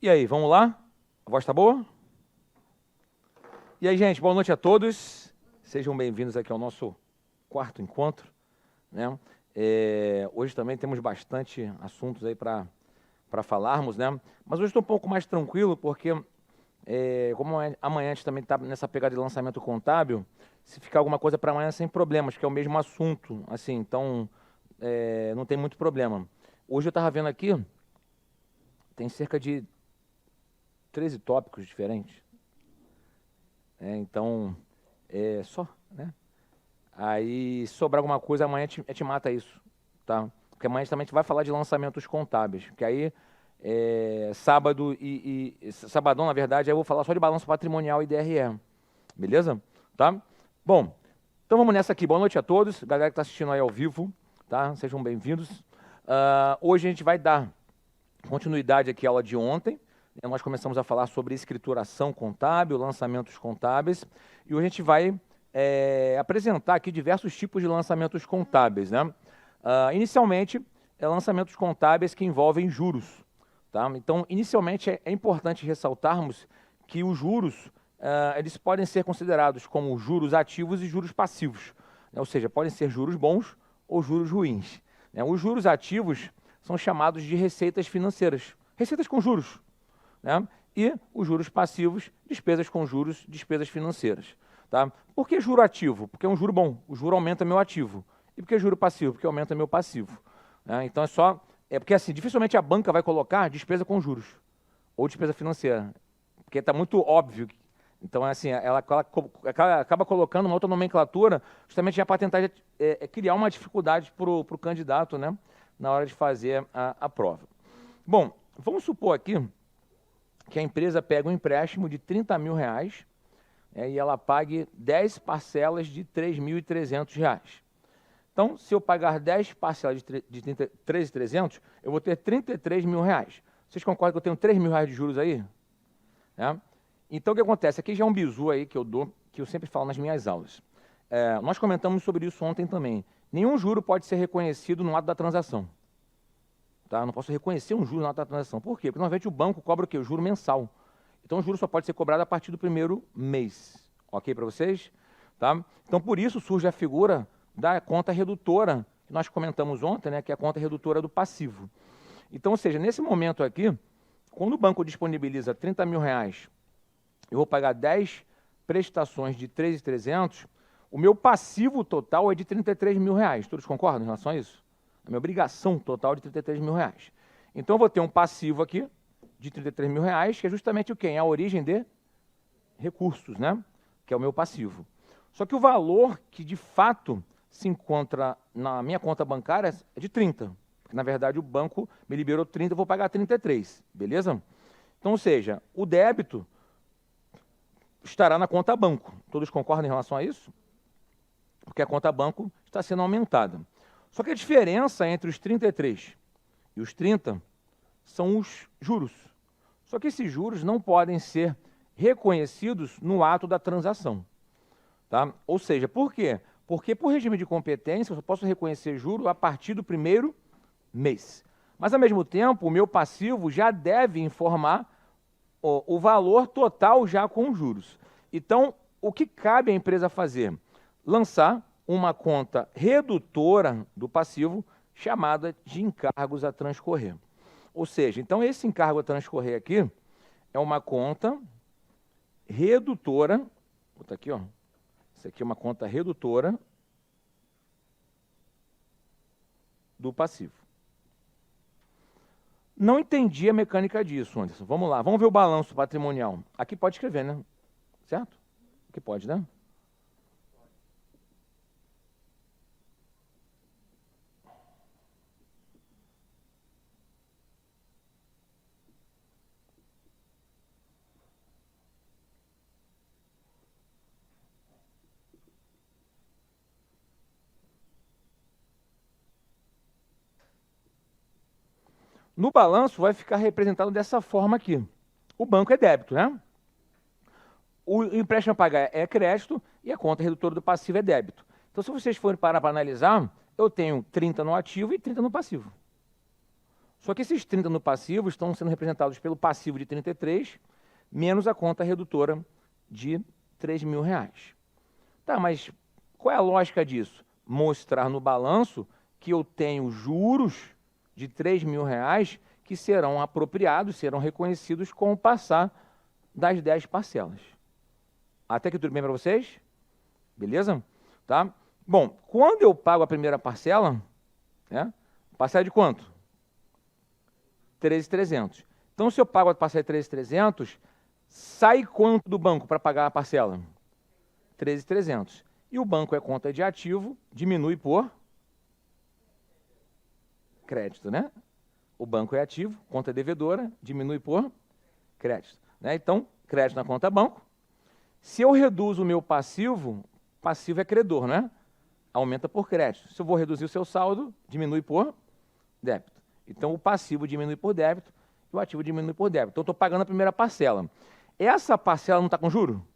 E aí, vamos lá? A voz tá boa? E aí, gente, boa noite a todos. Sejam bem-vindos aqui ao nosso quarto encontro, né? Hoje também temos bastante assuntos aí para falarmos, né? Mas hoje estou um pouco mais tranquilo porque, como amanhã a gente também está nessa pegada de lançamento contábil, se ficar alguma coisa para amanhã sem problemas, que é o mesmo assunto, assim, então não tem muito problema. Hoje eu estava vendo aqui, tem cerca de 13 tópicos diferentes. Então, só, né? Aí, se sobrar alguma coisa, amanhã a gente mata isso, tá? Porque amanhã também a gente vai falar de lançamentos contábeis, que aí, sábado sabadão, na verdade, aí eu vou falar só de balanço patrimonial e DRE, beleza? Tá? Bom, então vamos nessa aqui. Boa noite a todos, galera que está assistindo aí ao vivo, tá? Sejam bem-vindos. Hoje a gente vai dar continuidade aqui à aula de ontem. Nós começamos a falar sobre escrituração contábil, lançamentos contábeis, e hoje a gente vai apresentar aqui diversos tipos de lançamentos contábeis, né? Inicialmente, lançamentos contábeis que envolvem juros, tá? Então, inicialmente, é importante ressaltarmos que os juros, eles podem ser considerados como juros ativos e juros passivos, né? Ou seja, podem ser juros bons ou juros ruins, né? Os juros ativos são chamados de receitas financeiras, receitas com juros, né? E os juros passivos, despesas com juros, despesas financeiras. Tá? Por que juro ativo? Porque é um juro bom, o juro aumenta meu ativo. E por que juro passivo? Porque aumenta meu passivo. Né? Então porque assim, dificilmente a banca vai colocar despesa com juros, ou despesa financeira, porque está muito óbvio. Então, assim, ela acaba colocando uma outra nomenclatura justamente já para tentar criar uma dificuldade para o candidato, né, na hora de fazer a prova. Bom, vamos supor aqui que a empresa pega um empréstimo de R$ 30.000 e ela pague 10 parcelas de R$ 3.300. Então, se eu pagar 10 parcelas de 13.300, eu vou ter R$ 33.000. Vocês concordam que eu tenho R$ 3.000 de juros aí? Então, o que acontece? Aqui já é um bizu aí que eu dou, que eu sempre falo nas minhas aulas. Nós comentamos sobre isso ontem também. Nenhum juro pode ser reconhecido no ato da transação. Tá? Eu não posso reconhecer um juro na ato da transação. Por quê? Porque, normalmente, o banco cobra o quê? O juro mensal. Então, o juro só pode ser cobrado a partir do primeiro mês. Ok para vocês? Tá? Então, por isso surge a figura da conta redutora, que nós comentamos ontem, né, que é a conta redutora do passivo. Então, ou seja, nesse momento aqui, quando o banco disponibiliza R$ 30.000, eu vou pagar 10 prestações de 3.300, o meu passivo total é de R$ 33.000. Todos concordam em relação a isso? A minha obrigação total é de R$ 33.000. Então, eu vou ter um passivo aqui de R$ 33.000, que é justamente o quê? É a origem de recursos, né? Que é o meu passivo. Só que o valor que, de fato, se encontra na minha conta bancária é de 30. Porque, na verdade, o banco me liberou 30, eu vou pagar 33, beleza? Então, ou seja, o débito estará na conta banco. Todos concordam em relação a isso? Porque a conta banco está sendo aumentada. Só que a diferença entre os 33 e os 30 são os juros. Só que esses juros não podem ser reconhecidos no ato da transação. Tá? Ou seja, por quê? Porque, por regime de competência, eu só posso reconhecer juro a partir do primeiro mês. Mas, ao mesmo tempo, o meu passivo já deve informar o valor total já com juros. Então, o que cabe à empresa fazer? Lançar uma conta redutora do passivo chamada de encargos a transcorrer. Ou seja, então esse encargo a transcorrer aqui é uma conta redutora, vou botar aqui, ó. Isso aqui é uma conta redutora do passivo. Não entendi a mecânica disso, Anderson. Vamos lá, vamos ver o balanço patrimonial. Aqui pode escrever, né? Certo? Aqui pode, né? No balanço vai ficar representado dessa forma aqui. O banco é débito, né? O empréstimo a pagar é crédito e a conta redutora do passivo é débito. Então, se vocês forem parar para analisar, eu tenho 30 no ativo e 30 no passivo. Só que esses 30 no passivo estão sendo representados pelo passivo de 33, menos a conta redutora de R$ 3.000. Tá, mas qual é a lógica disso? Mostrar no balanço que eu tenho juros de R$ 3.000 que serão apropriados, serão reconhecidos com o passar das 10 parcelas. Até aqui tudo bem para vocês? Beleza? Tá? Bom, quando eu pago a primeira parcela, né? Parcela de quanto? 13.300. Então, se eu pago a parcela de 13.300, sai quanto do banco para pagar a parcela? 13.300. E o banco é conta de ativo, diminui por crédito, né? O banco é ativo, conta devedora, diminui por crédito, né? Então, crédito na conta banco. Se eu reduzo o meu passivo, passivo é credor, né? Aumenta por crédito. Se eu vou reduzir o seu saldo, diminui por débito. Então, o passivo diminui por débito e o ativo diminui por débito. Então, eu estou pagando a primeira parcela. Essa parcela não está com juro?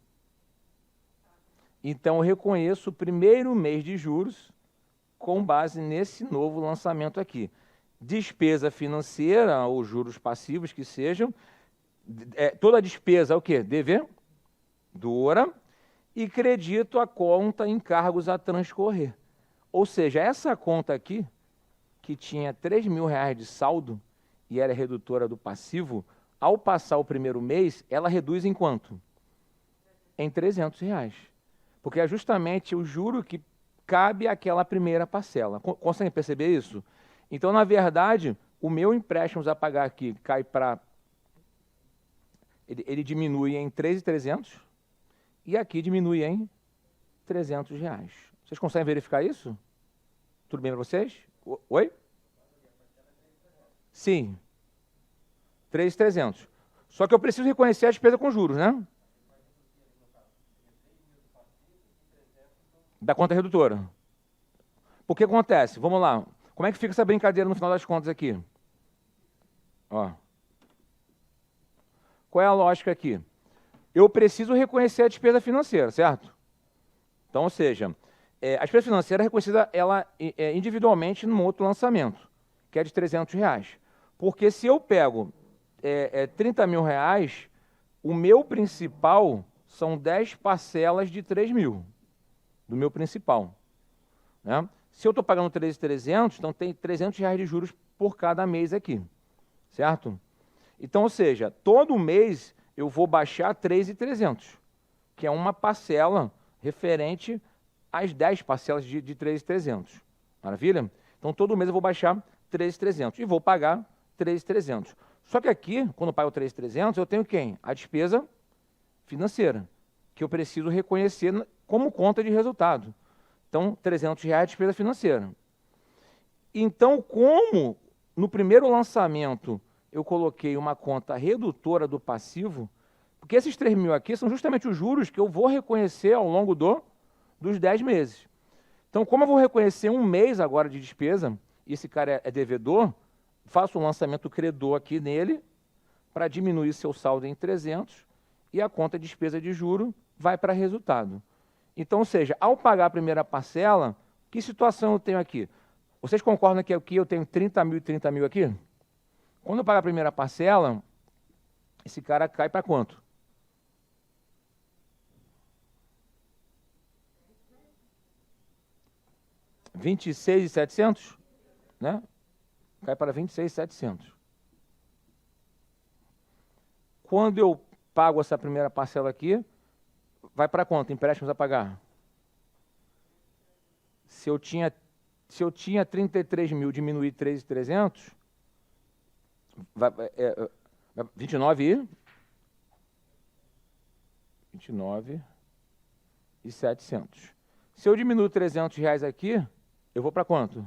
Então, eu reconheço o primeiro mês de juros com base nesse novo lançamento aqui. Despesa financeira ou juros passivos que sejam, toda despesa é o quê? Devedora, e credito a conta encargos a transcorrer. Ou seja, essa conta aqui, que tinha R$ 3.000 de saldo e era redutora do passivo, ao passar o primeiro mês, ela reduz em quanto? Em R$ 300. Porque é justamente o juro que cabe àquela primeira parcela. Conseguem perceber isso? Então, na verdade, o meu empréstimo a pagar aqui cai para... Ele diminui em 3.300 e aqui diminui em R$ 300. Vocês conseguem verificar isso? Tudo bem para vocês? Oi? Sim. 3.300. Só que eu preciso reconhecer a despesa com juros, né? Da conta redutora. O que acontece? Vamos lá. Como é que fica essa brincadeira no final das contas aqui? Ó. Qual é a lógica aqui? Eu preciso reconhecer a despesa financeira, certo? Então, ou seja, a despesa financeira é reconhecida individualmente num outro lançamento, que é de R$ 300. Porque se eu pego R$ 30.000, o meu principal são 10 parcelas de 3.000, do meu principal, né? Se eu estou pagando 13.300, então tem R$ 300 de juros por cada mês aqui, certo? Então, ou seja, todo mês eu vou baixar 3.300, que é uma parcela referente às 10 parcelas de 3.300. Maravilha? Então, todo mês eu vou baixar 3.300 e vou pagar 3.300. Só que aqui, quando eu pago 3.300, eu tenho quem? A despesa financeira, que eu preciso reconhecer como conta de resultado. Então, R$ 300 de despesa financeira. Então, como no primeiro lançamento eu coloquei uma conta redutora do passivo, porque esses 3.000 aqui são justamente os juros que eu vou reconhecer ao longo dos 10 meses. Então, como eu vou reconhecer um mês agora de despesa, e esse cara é devedor, faço um lançamento credor aqui nele, para diminuir seu saldo em 300, e a conta de despesa de juro vai para resultado. Então, ou seja, ao pagar a primeira parcela, que situação eu tenho aqui? Vocês concordam que aqui eu tenho 30.000 e 30.000 aqui? Quando eu pago a primeira parcela, esse cara cai para quanto? R$ 26.700, né? Cai para 26.700. Quando eu pago essa primeira parcela aqui, vai para quanto? Empréstimos a pagar? Se eu tinha 33.000, diminuir 3.300, 29.700. Se eu diminuo R$ 300 aqui, eu vou para quanto?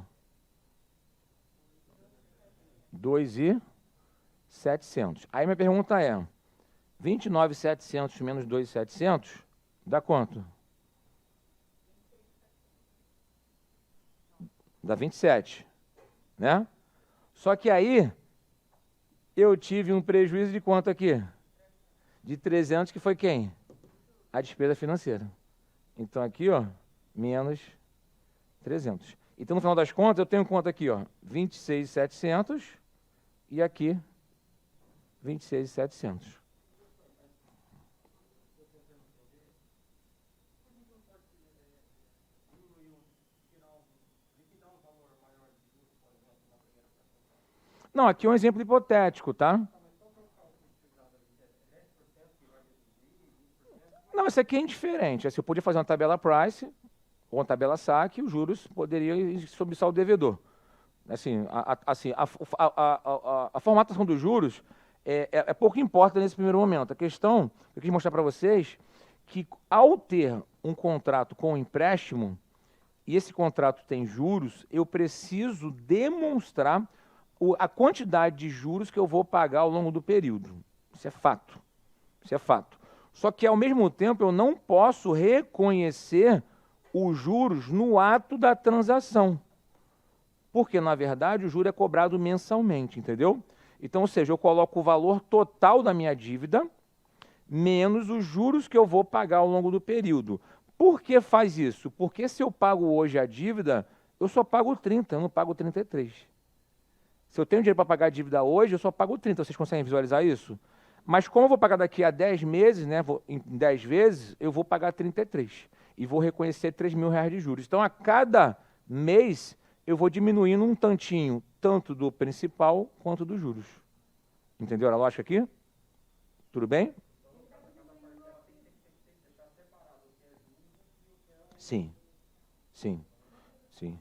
2.700. Aí minha pergunta é, 29.700 menos 2.700 dá quanto? Dá 27, né? Só que aí eu tive um prejuízo de quanto aqui? De 300, que foi quem? A despesa financeira. Então aqui, ó, menos 300. Então, no final das contas, eu tenho quanto aqui, ó? 26.700 e aqui 26.700. Não, aqui é um exemplo hipotético, tá? Não, isso aqui é indiferente. Assim, eu podia fazer uma tabela price ou uma tabela saque, os juros poderiam ir sobre saldo devedor. Assim, a formatação dos juros pouco importa nesse primeiro momento. A questão, eu quis mostrar para vocês que ao ter um contrato com um empréstimo, e esse contrato tem juros, eu preciso demonstrar a quantidade de juros que eu vou pagar ao longo do período. Isso é fato. Isso é fato. Só que, ao mesmo tempo, eu não posso reconhecer os juros no ato da transação. Porque, na verdade, o juro é cobrado mensalmente, entendeu? Então, ou seja, eu coloco o valor total da minha dívida menos os juros que eu vou pagar ao longo do período. Por que faz isso? Porque se eu pago hoje a dívida, eu só pago 30, eu não pago 33. Se eu tenho dinheiro para pagar a dívida hoje, eu só pago 30. Vocês conseguem visualizar isso? Mas como eu vou pagar daqui a 10 meses, né, em 10 vezes, eu vou pagar 33. E vou reconhecer R$ 3.000 de juros. Então, a cada mês, eu vou diminuindo um tantinho, tanto do principal quanto dos juros. Entendeu a lógica aqui? Tudo bem? Sim, sim, sim.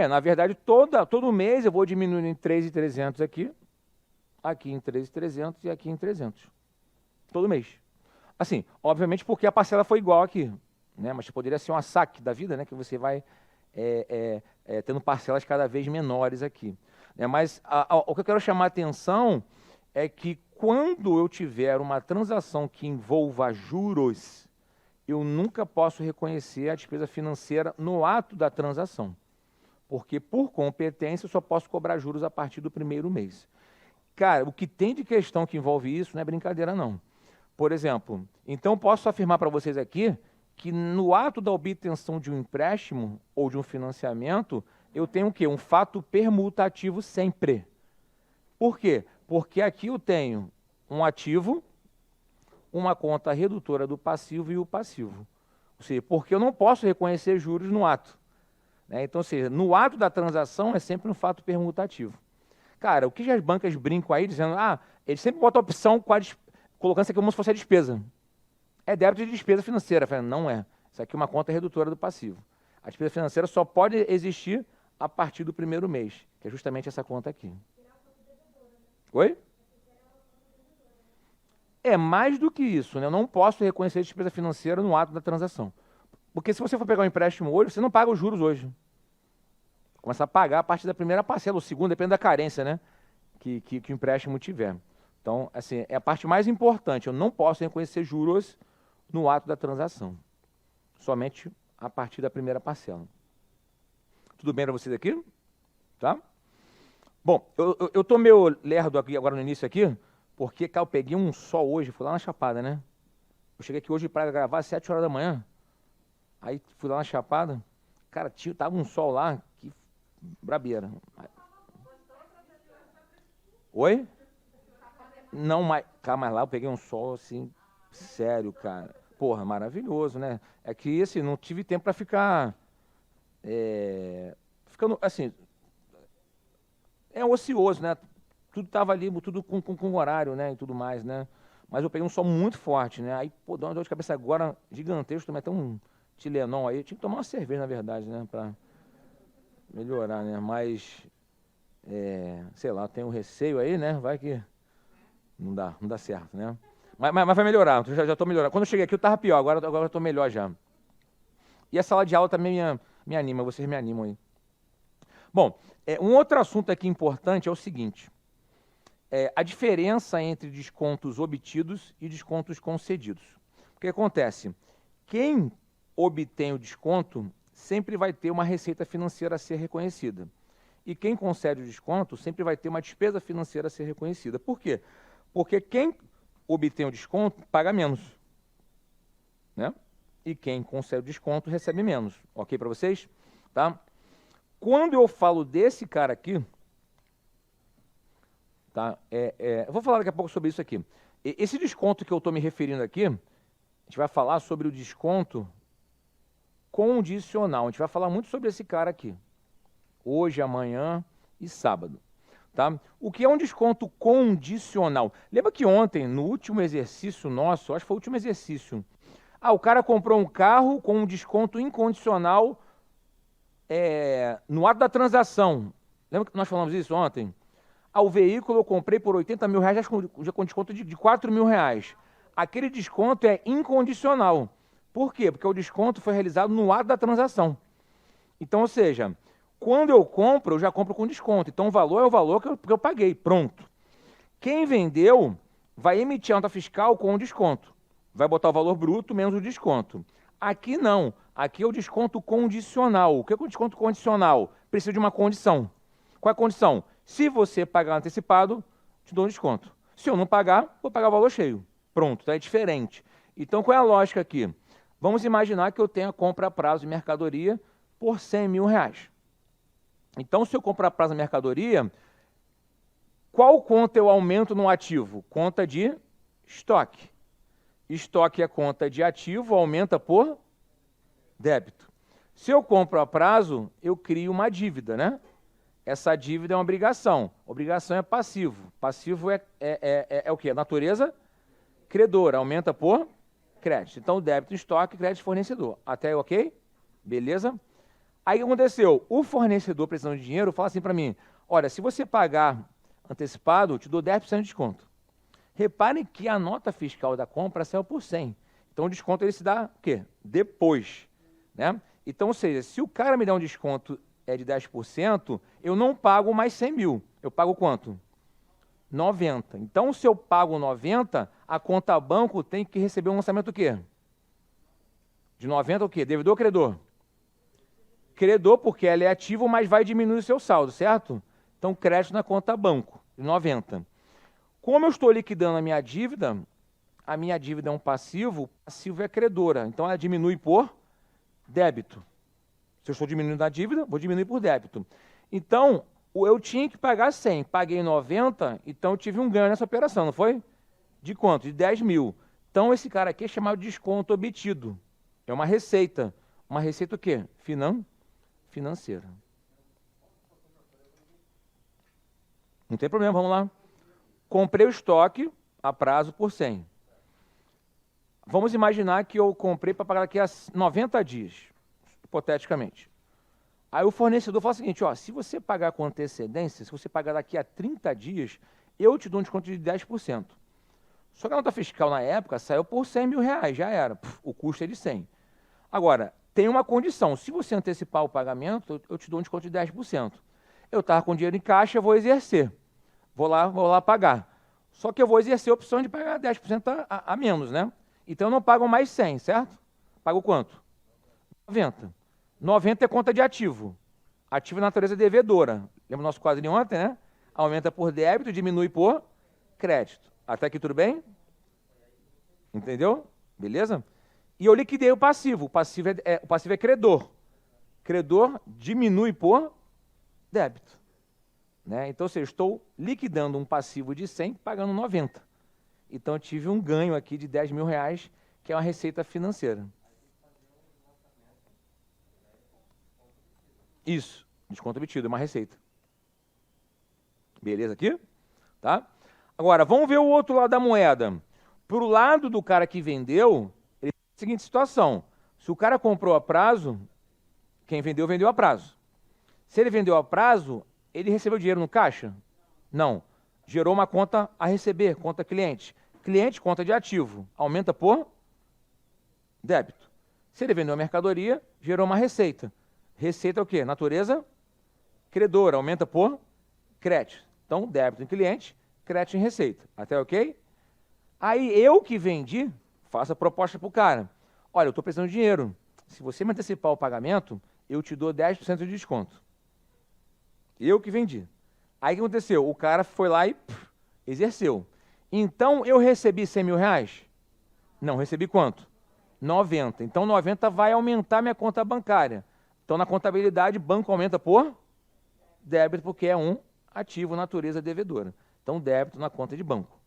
Na verdade, todo mês eu vou diminuindo em 3.300 aqui em 3.300 e aqui em 300. Todo mês. Assim, obviamente porque a parcela foi igual aqui, né? Mas poderia ser um saque da vida, né? Que você vai tendo parcelas cada vez menores aqui. Mas o que eu quero chamar a atenção é que quando eu tiver uma transação que envolva juros, eu nunca posso reconhecer a despesa financeira no ato da transação. Porque, por competência, eu só posso cobrar juros a partir do primeiro mês. Cara, o que tem de questão que envolve isso não é brincadeira, não. Por exemplo, então posso afirmar para vocês aqui que no ato da obtenção de um empréstimo ou de um financiamento, eu tenho o quê? Um fato permutativo sempre. Por quê? Porque aqui eu tenho um ativo, uma conta redutora do passivo e o passivo. Ou seja, porque eu não posso reconhecer juros no ato. Então, ou seja, no ato da transação é sempre um fato permutativo. Cara, o que as bancas brincam aí dizendo, eles sempre botam a opção colocando isso aqui como se fosse a despesa. É débito de despesa financeira. Falei, não é. Isso aqui é uma conta redutora do passivo. A despesa financeira só pode existir a partir do primeiro mês, que é justamente essa conta aqui. Oi? É mais do que isso, né? Eu não posso reconhecer a despesa financeira no ato da transação. Porque se você for pegar um empréstimo hoje, você não paga os juros hoje. Começa a pagar a partir da primeira parcela, o segundo depende da carência, né? Que o empréstimo tiver. Então, assim, é a parte mais importante. Eu não posso reconhecer juros no ato da transação. Somente a partir da primeira parcela. Tudo bem para vocês aqui? Tá? Bom, eu estou meio lerdo aqui agora no início aqui, porque, cara, eu peguei um sol hoje, fui lá na Chapada, né? Eu cheguei aqui hoje para gravar às 7 horas da manhã. Aí fui lá na Chapada, cara, tava um sol lá, que brabeira. Oi? Não, mas lá eu peguei um sol, assim, sério, cara. Porra, maravilhoso, né? É que, assim, não tive tempo para ficar, ficando, assim, ocioso, né? Tudo tava ali, tudo com horário, né, e tudo mais, né? Mas eu peguei um sol muito forte, né? Aí, pô, dá uma dor de cabeça agora gigantesco, tomei até um Tilenol aí. Tinha que tomar uma cerveja, na verdade, né? Pra melhorar, né? Mas, sei lá, tem um receio aí, né? Vai que não dá certo, né? Mas vai melhorar, já tô melhorando. Quando eu cheguei aqui eu tava pior, agora eu tô melhor já. E a sala de aula também me anima, vocês me animam aí. Bom, um outro assunto aqui importante é o seguinte. A diferença entre descontos obtidos e descontos concedidos. O que acontece? Quem obtém o desconto sempre vai ter uma receita financeira a ser reconhecida. E quem concede o desconto sempre vai ter uma despesa financeira a ser reconhecida. Por quê? Porque quem obtém o desconto paga menos, né? e quem concede o desconto recebe menos. Ok para vocês? Tá? Quando eu falo desse cara aqui, tá? Eu vou falar daqui a pouco sobre isso aqui. Esse desconto que eu estou me referindo aqui, a gente vai falar sobre o desconto condicional. A gente vai falar muito sobre esse cara aqui. Hoje, amanhã e sábado. Tá? O que é um desconto condicional? Lembra que ontem, no último exercício nosso, acho que foi o último exercício, o cara comprou um carro com um desconto incondicional no ato da transação. Lembra que nós falamos isso ontem? O veículo eu comprei por 80 mil reais, já com desconto de 4 mil reais. Aquele desconto é incondicional. Por quê? Porque o desconto foi realizado no ato da transação. Então, ou seja, quando eu compro, eu já compro com desconto. Então, o valor é o valor que eu paguei. Pronto. Quem vendeu vai emitir a nota fiscal com o desconto. Vai botar o valor bruto menos o desconto. Aqui não. Aqui é o desconto condicional. O que é o desconto condicional? Precisa de uma condição. Qual é a condição? Se você pagar antecipado, te dou um desconto. Se eu não pagar, vou pagar o valor cheio. Pronto, tá? É diferente. Então, qual é a lógica aqui? Vamos imaginar que eu tenho a compra a prazo de mercadoria por 100 mil reais. Então, se eu comprar a prazo de mercadoria, qual conta eu aumento no ativo? Conta de estoque. Estoque é conta de ativo, aumenta por débito. Se eu compro a prazo, eu crio uma dívida, né? Essa dívida é uma obrigação. Obrigação é passivo. Passivo é o quê? Natureza credora, aumenta por crédito. Então, débito estoque, crédito fornecedor. Até aí, ok? Beleza? Aí, o que aconteceu? O fornecedor, precisando de dinheiro, fala assim para mim, olha, se você pagar antecipado, eu te dou 10% de desconto. Reparem que a nota fiscal da compra saiu por 100. Então, o desconto ele se dá o quê? Depois. Né? Então, ou seja, se o cara me dá um desconto de 10%, eu não pago mais 100 mil. Eu pago quanto? 90. Então, se eu pago 90, a conta banco tem que receber um lançamento o quê? De 90 o quê? Devedor ou credor? Credor, porque ela é ativo, mas vai diminuir o seu saldo, certo? Então, crédito na conta banco, de 90. Como eu estou liquidando a minha dívida é um passivo, o passivo é credora. Então, ela diminui por débito. Se eu estou diminuindo a dívida, vou diminuir por débito. Então, eu tinha que pagar 100, paguei 90, então eu tive um ganho nessa operação, não foi? De quanto? De 10 mil. Então, esse cara aqui é chamado de desconto obtido. É uma receita. Uma receita o quê? Financeira. Não tem problema, vamos lá. Comprei o estoque a prazo por 100. Vamos imaginar que eu comprei para pagar daqui a 90 dias, hipoteticamente. Aí o fornecedor fala o seguinte, se você pagar com antecedência, se você pagar daqui a 30 dias, eu te dou um desconto de 10%. Só que a nota fiscal na época saiu por 100 mil reais, já era. O custo é de 100. Agora, tem uma condição, se você antecipar o pagamento, eu te dou um desconto de 10%. Eu estava com dinheiro em caixa, eu vou exercer. Vou lá pagar. Só que eu vou exercer a opção de pagar 10% a menos, né? Então eu não pago mais 100, certo? Pago quanto? 90. 90 é conta de ativo. Ativo é natureza devedora. Lembra o nosso quadrinho ontem, né? Aumenta por débito, diminui por crédito. Até aqui tudo bem? Entendeu? Beleza? E eu liquidei o passivo. O passivo é credor. Credor diminui por débito. Né? Então, ou seja, eu estou liquidando um passivo de 100, pagando 90. Então, eu tive um ganho aqui de 10 mil reais, que é uma receita financeira. Isso, desconto obtido, é uma receita. Beleza aqui? Tá? Agora, vamos ver o outro lado da moeda. Para o lado do cara que vendeu, ele tem a seguinte situação. Se o cara comprou a prazo, quem vendeu, vendeu a prazo. Se ele vendeu a prazo, ele recebeu dinheiro no caixa? Não. Gerou uma conta a receber, conta cliente. Cliente, conta de ativo. Aumenta por débito. Se ele vendeu a mercadoria, gerou uma receita. Receita é o quê? Natureza credora, aumenta por crédito. Então, débito em cliente, crédito em receita. Até ok? Aí, eu que vendi, faço a proposta para o cara. Olha, eu estou precisando de dinheiro. Se você me antecipar o pagamento, eu te dou 10% de desconto. Eu que vendi. Aí, o que aconteceu? O cara foi lá e exerceu. Então, eu recebi 100 mil reais? Não, recebi quanto? 90. Então, 90 vai aumentar minha conta bancária. Então, na contabilidade, banco aumenta por débito, porque é um ativo natureza devedora. Então, débito na conta de banco.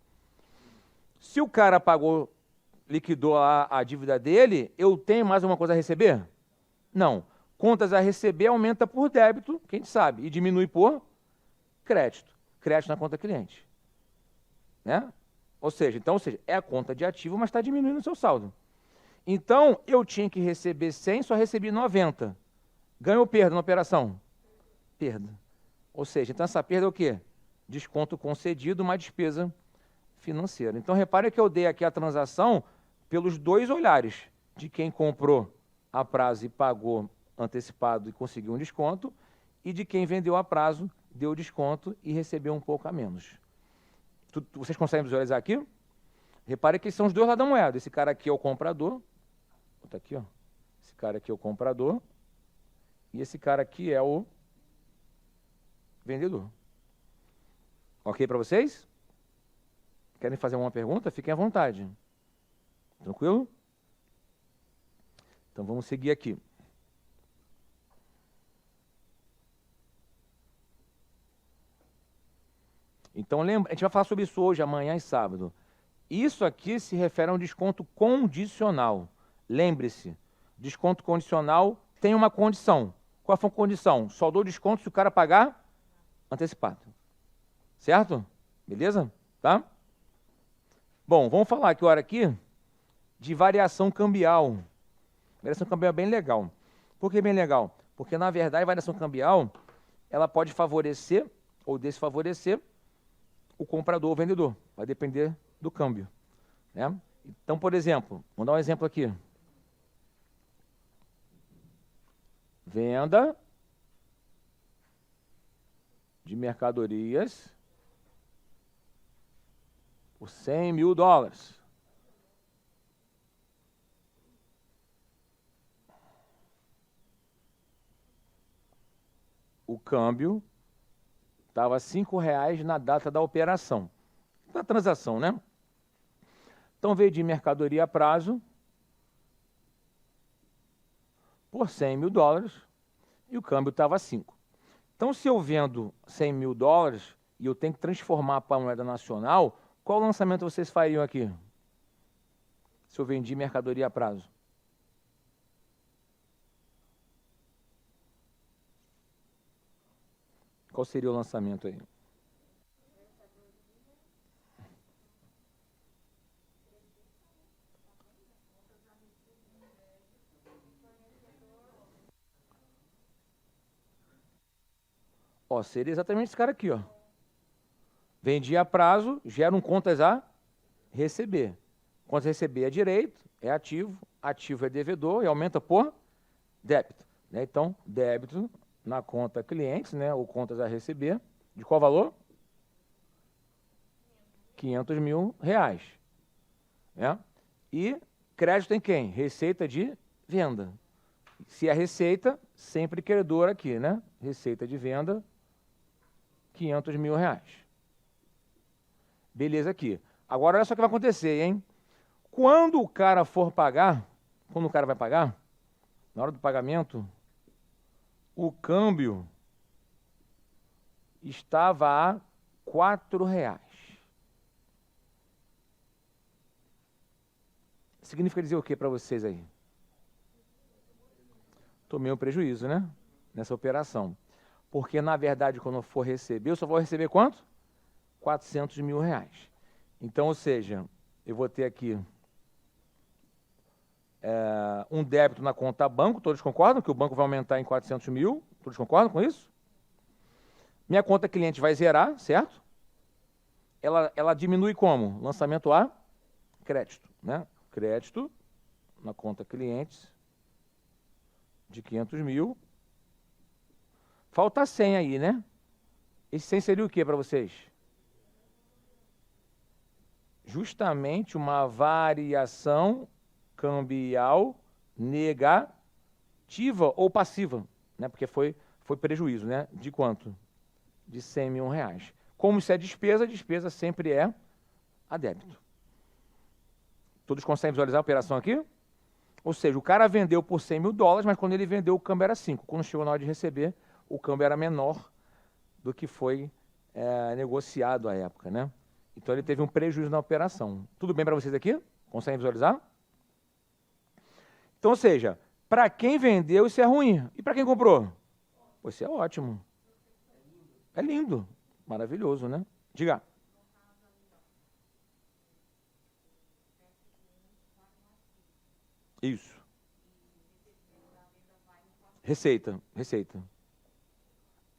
Se o cara pagou, liquidou a dívida dele, eu tenho mais alguma coisa a receber? Não. Contas a receber aumenta por débito, quem sabe, e diminui por crédito. Crédito na conta cliente. Né? Ou seja, é a conta de ativo, mas está diminuindo o seu saldo. Então, eu tinha que receber 100, só recebi 90. Ganho ou perda na operação? Perda. Ou seja, então essa perda é o quê? Desconto concedido, uma despesa financeira. Então, repare que eu dei aqui a transação pelos dois olhares, de quem comprou a prazo e pagou antecipado e conseguiu um desconto, e de quem vendeu a prazo, deu desconto e recebeu um pouco a menos. Vocês conseguem visualizar aqui? Repare que são os dois lados da moeda. Esse cara aqui é o comprador, tá aqui, ó. Esse cara aqui é o comprador, e esse cara aqui é o vendedor. Ok para vocês? Querem fazer uma pergunta? Fiquem à vontade. Tranquilo? Então vamos seguir aqui. Então lembra, a gente vai falar sobre isso hoje, amanhã e sábado. Isso aqui se refere a um desconto condicional. Lembre-se, desconto condicional tem uma condição. Qual foi a condição? Só dou desconto se o cara pagar antecipado. Certo? Beleza? Tá? Bom, vamos falar agora aqui de variação cambial. Variação cambial é bem legal. Por que bem legal? Porque, na verdade, a variação cambial ela pode favorecer ou desfavorecer o comprador ou vendedor. Vai depender do câmbio. Né? Então, por exemplo, vamos dar um exemplo aqui. Venda de mercadorias por $100 mil. O câmbio estava R$5 na data da operação, da transação, né? Então, veio de mercadoria a prazo por $100 mil e o câmbio estava 5. Então, se eu vendo $100 mil e eu tenho que transformar para a moeda nacional, qual lançamento vocês fariam aqui? Se eu vendi mercadoria a prazo? Qual seria o lançamento aí? Ó, seria exatamente esse cara aqui, ó. Vendi a prazo, gera um contas a receber. Contas a receber é direito, é ativo, ativo é devedor e aumenta por débito. Né? Então, débito na conta clientes, né, ou contas a receber, de qual valor? R$500 mil. Né? E crédito em quem? Receita de venda. Se é receita, sempre credor aqui, né? Receita de venda, R$500 mil. Beleza aqui. Agora, olha só o que vai acontecer, hein? Quando o cara for pagar, quando o cara vai pagar, na hora do pagamento, o câmbio estava a R$4. Significa dizer o que para vocês aí? Tomei um prejuízo, né? Nessa operação. Porque, na verdade, quando eu for receber, eu só vou receber quanto? R$400 mil. Então, ou seja, eu vou ter aqui um débito na conta banco, todos concordam que o banco vai aumentar em 400 mil? Todos concordam com isso? Minha conta cliente vai zerar, certo? Ela diminui como? Lançamento a crédito, né? Crédito na conta clientes de 500 mil. Falta 100 aí, né? Esse 100 seria o que para vocês? Justamente uma variação cambial negativa ou passiva, né? Porque foi prejuízo, né? De quanto? De R$100 mil. Como isso é despesa, despesa sempre é a débito. Todos conseguem visualizar a operação aqui? Ou seja, o cara vendeu por 100 mil dólares, mas quando ele vendeu, o câmbio era 5. Quando chegou na hora de receber, o câmbio era menor do que foi negociado à época, né? Então ele teve um prejuízo na operação. Tudo bem para vocês aqui? Conseguem visualizar? Então, ou seja, para quem vendeu, isso é ruim. E para quem comprou? Pô, isso é ótimo. É lindo. Maravilhoso, né? Diga. Isso. Receita. Receita.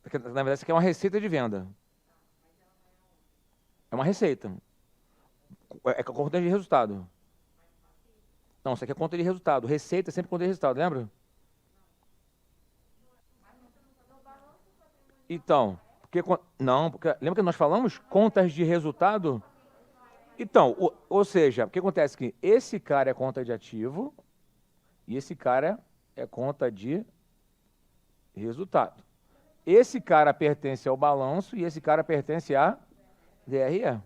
Porque, na verdade, isso aqui é uma receita de venda. É uma receita. É conta de resultado. Não, isso aqui é conta de resultado. Receita é sempre conta de resultado, lembra? Então, não, porque lembra que nós falamos contas de resultado? Então, ou seja, o que acontece aqui? Esse cara é conta de ativo e esse cara é conta de resultado. Esse cara pertence ao balanço e esse cara pertence à DRE.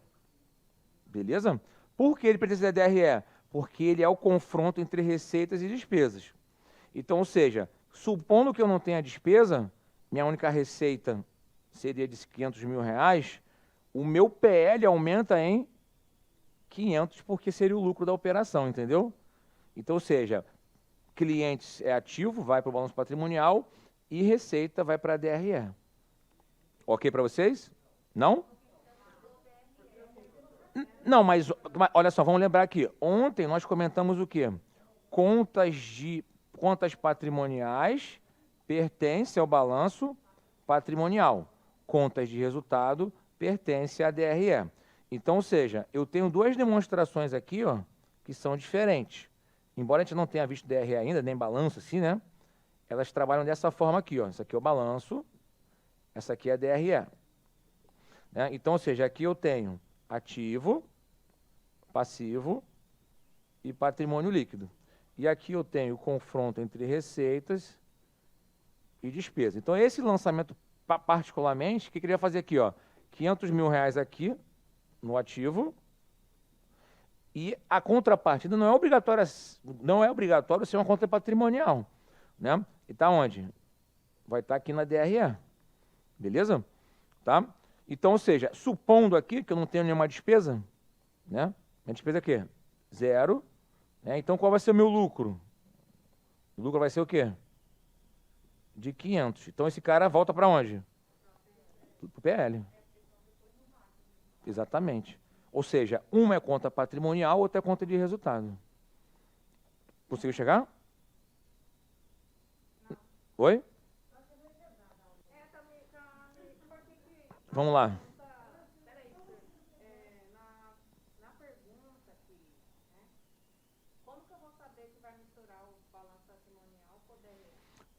Beleza? Por que ele pertence à DRE? Porque ele é o confronto entre receitas e despesas. Então, ou seja, supondo que eu não tenha despesa, minha única receita seria de 500 mil reais, o meu PL aumenta em 500 porque seria o lucro da operação, entendeu? Então, ou seja, clientes é ativo, vai para o balanço patrimonial e receita vai para a DRE. Ok para vocês? Não? Não, mas olha só, vamos lembrar aqui. Ontem nós comentamos o quê? Contas patrimoniais pertencem ao balanço patrimonial. Contas de resultado pertencem à DRE. Então, ou seja, eu tenho duas demonstrações aqui, ó, que são diferentes. Embora a gente não tenha visto DRE ainda, nem balanço assim, né? Elas trabalham dessa forma aqui, ó. Essa aqui é o balanço, essa aqui é a DRE. Né? Então, ou seja, aqui eu tenho ativo, passivo e patrimônio líquido. E aqui eu tenho o confronto entre receitas e despesas. Então, esse lançamento, particularmente, o que eu queria fazer aqui? Ó, 500 mil reais aqui no ativo e a contrapartida não é obrigatório ser uma conta patrimonial. Né? E está onde? Vai estar aqui na DRE. Beleza? Tá? Então, ou seja, supondo aqui que eu não tenho nenhuma despesa, né? Minha despesa é o quê? Zero. Né? Então, qual vai ser o meu lucro? O lucro vai ser o quê? De 500. Então, esse cara volta para onde? Para o PL. Exatamente. Ou seja, uma é conta patrimonial, outra é conta de resultado. Conseguiu chegar? Oi? Vamos lá.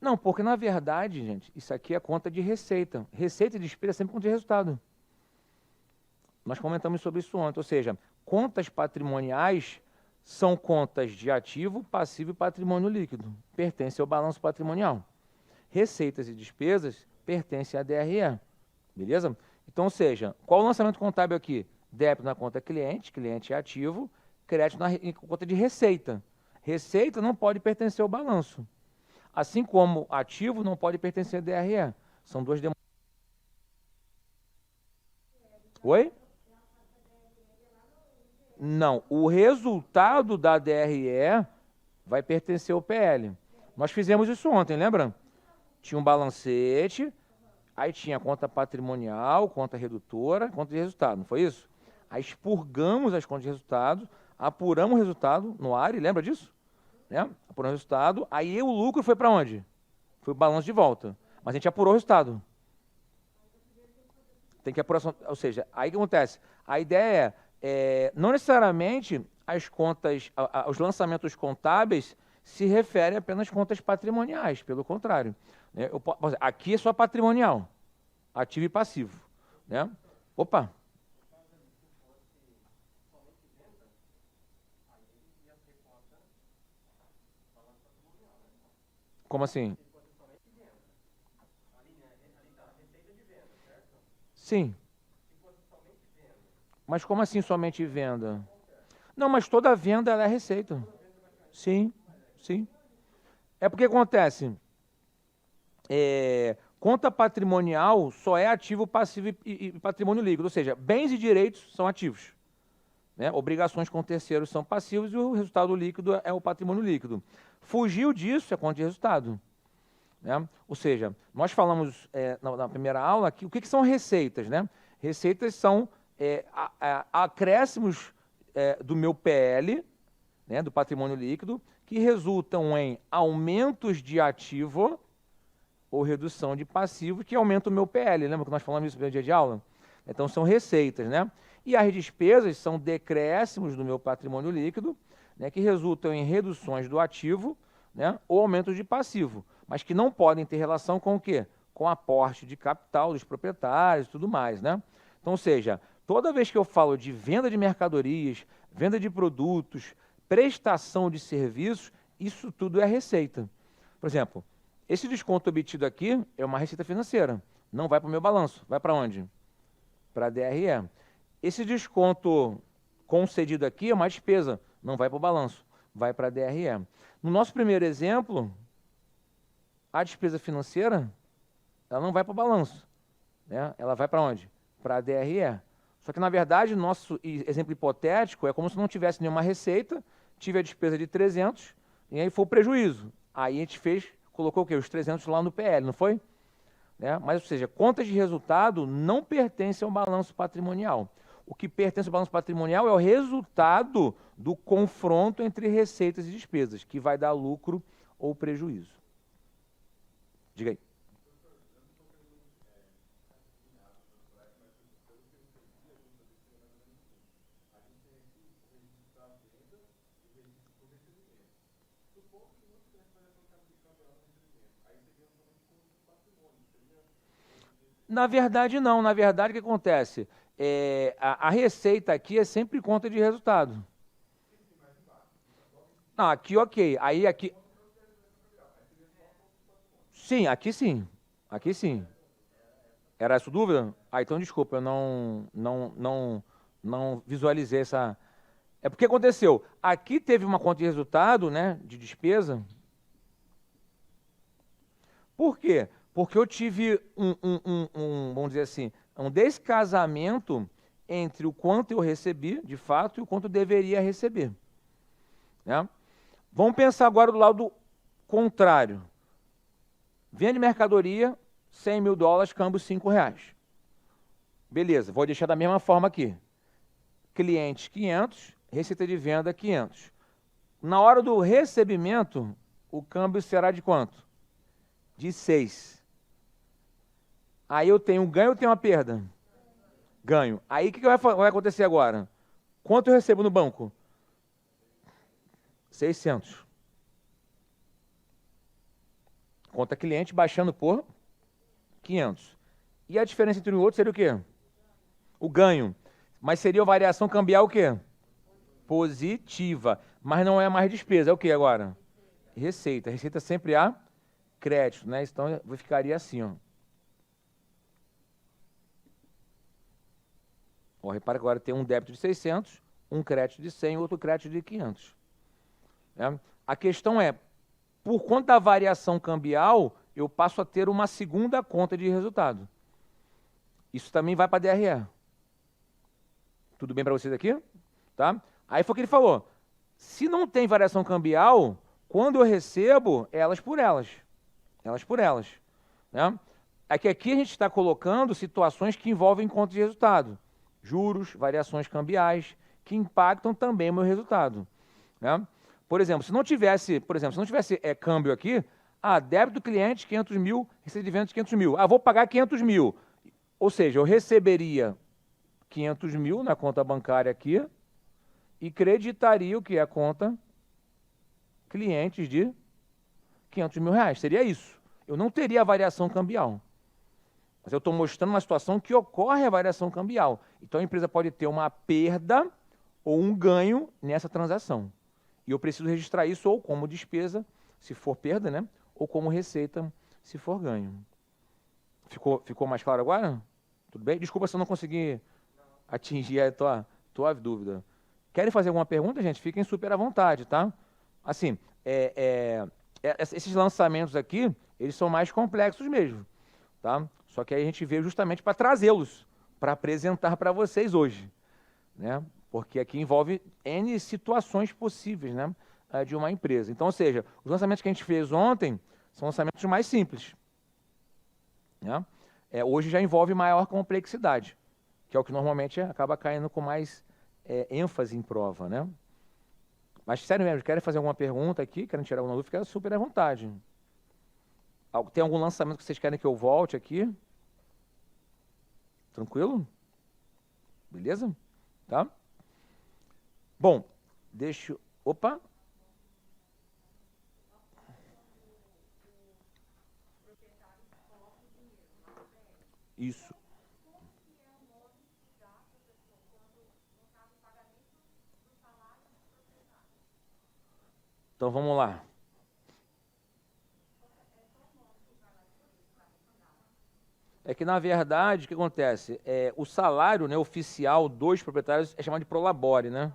Não, porque na verdade, gente, isso aqui é conta de receita. Receita e despesa é sempre conta de resultado. Nós comentamos sobre isso ontem, ou seja, contas patrimoniais são contas de ativo, passivo e patrimônio líquido. Pertencem ao balanço patrimonial. Receitas e despesas pertencem à DRE. Beleza? Então, ou seja, qual o lançamento contábil aqui? Débito na conta cliente, cliente é ativo, crédito na conta de receita. Receita não pode pertencer ao balanço. Assim como ativo não pode pertencer à DRE. São duas demonstrações. Oi? Não, o resultado da DRE vai pertencer ao PL. Nós fizemos isso ontem, lembra? Tinha um balancete, aí tinha conta patrimonial, conta redutora, conta de resultado, não foi isso? Aí expurgamos as contas de resultado, apuramos o resultado no ARI, lembra disso? Né? Apuramos o resultado, aí o lucro foi para onde? Foi o balanço de volta. Mas a gente apurou o resultado. Tem que apurar, ou seja, aí o que acontece? A ideia não necessariamente as contas, os lançamentos contábeis se referem apenas às contas patrimoniais, pelo contrário. Né? Aqui é só patrimonial, ativo e passivo. Né? Opa! Como assim? Sim. Mas como assim somente venda? Não, mas toda venda ela é receita. Sim, Sim. É porque acontece, conta patrimonial só é ativo, passivo e patrimônio líquido, ou seja, bens e direitos são ativos, né? Obrigações com terceiros são passivos e o resultado líquido é o patrimônio líquido. Fugiu disso é conta de resultado, né? Ou seja, nós falamos na primeira aula que o que são receitas, né? Receitas são acréscimos do meu PL, né, do patrimônio líquido, que resultam em aumentos de ativo ou redução de passivo, que aumenta o meu PL. Lembra que nós falamos isso no dia de aula? Então, são receitas, né? E as despesas são decréscimos do meu patrimônio líquido, né, que resultam em reduções do ativo, né, ou aumentos de passivo, mas que não podem ter relação com o quê? Com aporte de capital dos proprietários e tudo mais, né? Então, ou seja, toda vez que eu falo de venda de mercadorias, venda de produtos, prestação de serviços, isso tudo é receita. Por exemplo, esse desconto obtido aqui é uma receita financeira, não vai para o meu balanço, vai para onde? Para a DRE. Esse desconto concedido aqui é uma despesa, não vai para o balanço, vai para a DRE. No nosso primeiro exemplo, a despesa financeira, ela não vai para o balanço, né? Ela vai para onde? Para a DRE. Só que, na verdade, nosso exemplo hipotético é como se não tivesse nenhuma receita, tive a despesa de 300, e aí foi o prejuízo. Aí a gente colocou o quê? Os 300 lá no PL, não foi? Né? Mas, ou seja, contas de resultado não pertencem ao balanço patrimonial. O que pertence ao balanço patrimonial é o resultado do confronto entre receitas e despesas, que vai dar lucro ou prejuízo. Diga aí. Na verdade, não. Na verdade, o que acontece? A receita aqui é sempre conta de resultado. Não, aqui ok. Aí aqui. Sim, aqui sim. Aqui sim. Era essa a dúvida? Ah, então desculpa, eu não visualizei essa. É porque aconteceu. Aqui teve uma conta de resultado, né? De despesa. Por quê? Porque eu tive vamos dizer assim, um descasamento entre o quanto eu recebi, de fato, e o quanto eu deveria receber. Né? Vamos pensar agora do lado contrário. Vende mercadoria, 100 mil dólares, câmbio 5 reais. Beleza, vou deixar da mesma forma aqui. Cliente 500, receita de venda 500. Na hora do recebimento, o câmbio será de quanto? De 6. Aí eu tenho um ganho ou tenho uma perda? Ganho. Aí o que vai acontecer agora? Quanto eu recebo no banco? 600. Conta cliente baixando por 500. E a diferença entre um e outro seria o quê? O ganho. Mas seria a variação cambial o quê? Positiva. Mas não é mais despesa. É o quê agora? Receita. Receita sempre há crédito, né? Então ficaria assim, ó. Ó, repara que agora tem um débito de 600, um crédito de 100 e outro crédito de 500. Né? A questão é, por conta da variação cambial, eu passo a ter uma segunda conta de resultado. Isso também vai para a DRE. Tudo bem para vocês aqui? Tá? Aí foi o que ele falou. Se não tem variação cambial, quando eu recebo, elas por elas. Elas por elas. Né? É que aqui a gente está colocando situações que envolvem conta de resultado. Juros, variações cambiais, que impactam também o meu resultado. Né? Por exemplo, se não tivesse câmbio aqui, débito do cliente 500 mil, receita de vendas 500 mil. Vou pagar 500 mil. Ou seja, eu receberia 500 mil na conta bancária aqui e creditaria o que é a conta clientes de 500 mil reais. Seria isso. Eu não teria a variação cambial. Mas eu estou mostrando uma situação que ocorre a variação cambial. Então, a empresa pode ter uma perda ou um ganho nessa transação. E eu preciso registrar isso ou como despesa, se for perda, né? Ou como receita, se for ganho. Ficou mais claro agora? Tudo bem? Desculpa se eu não consegui atingir a tua dúvida. Querem fazer alguma pergunta, gente? Fiquem super à vontade, tá? Assim, esses lançamentos aqui, eles são mais complexos mesmo, tá? Só que aí a gente veio justamente para trazê-los, para apresentar para vocês hoje, né? Porque aqui envolve N situações possíveis, né, de uma empresa. Então, ou seja, os lançamentos que a gente fez ontem são lançamentos mais simples, né? Hoje já envolve maior complexidade, que é o que normalmente acaba caindo com mais ênfase em prova, né? Mas, sério mesmo, querem fazer alguma pergunta aqui? Querem tirar alguma dúvida? Fica super à vontade. Tem algum lançamento que vocês querem que eu volte aqui? Tranquilo? Beleza? Tá? Bom, deixa eu... Opa! Isso. Então, vamos lá. É que, na verdade, o que acontece? O salário, né, oficial dos proprietários é chamado de prolabore, né?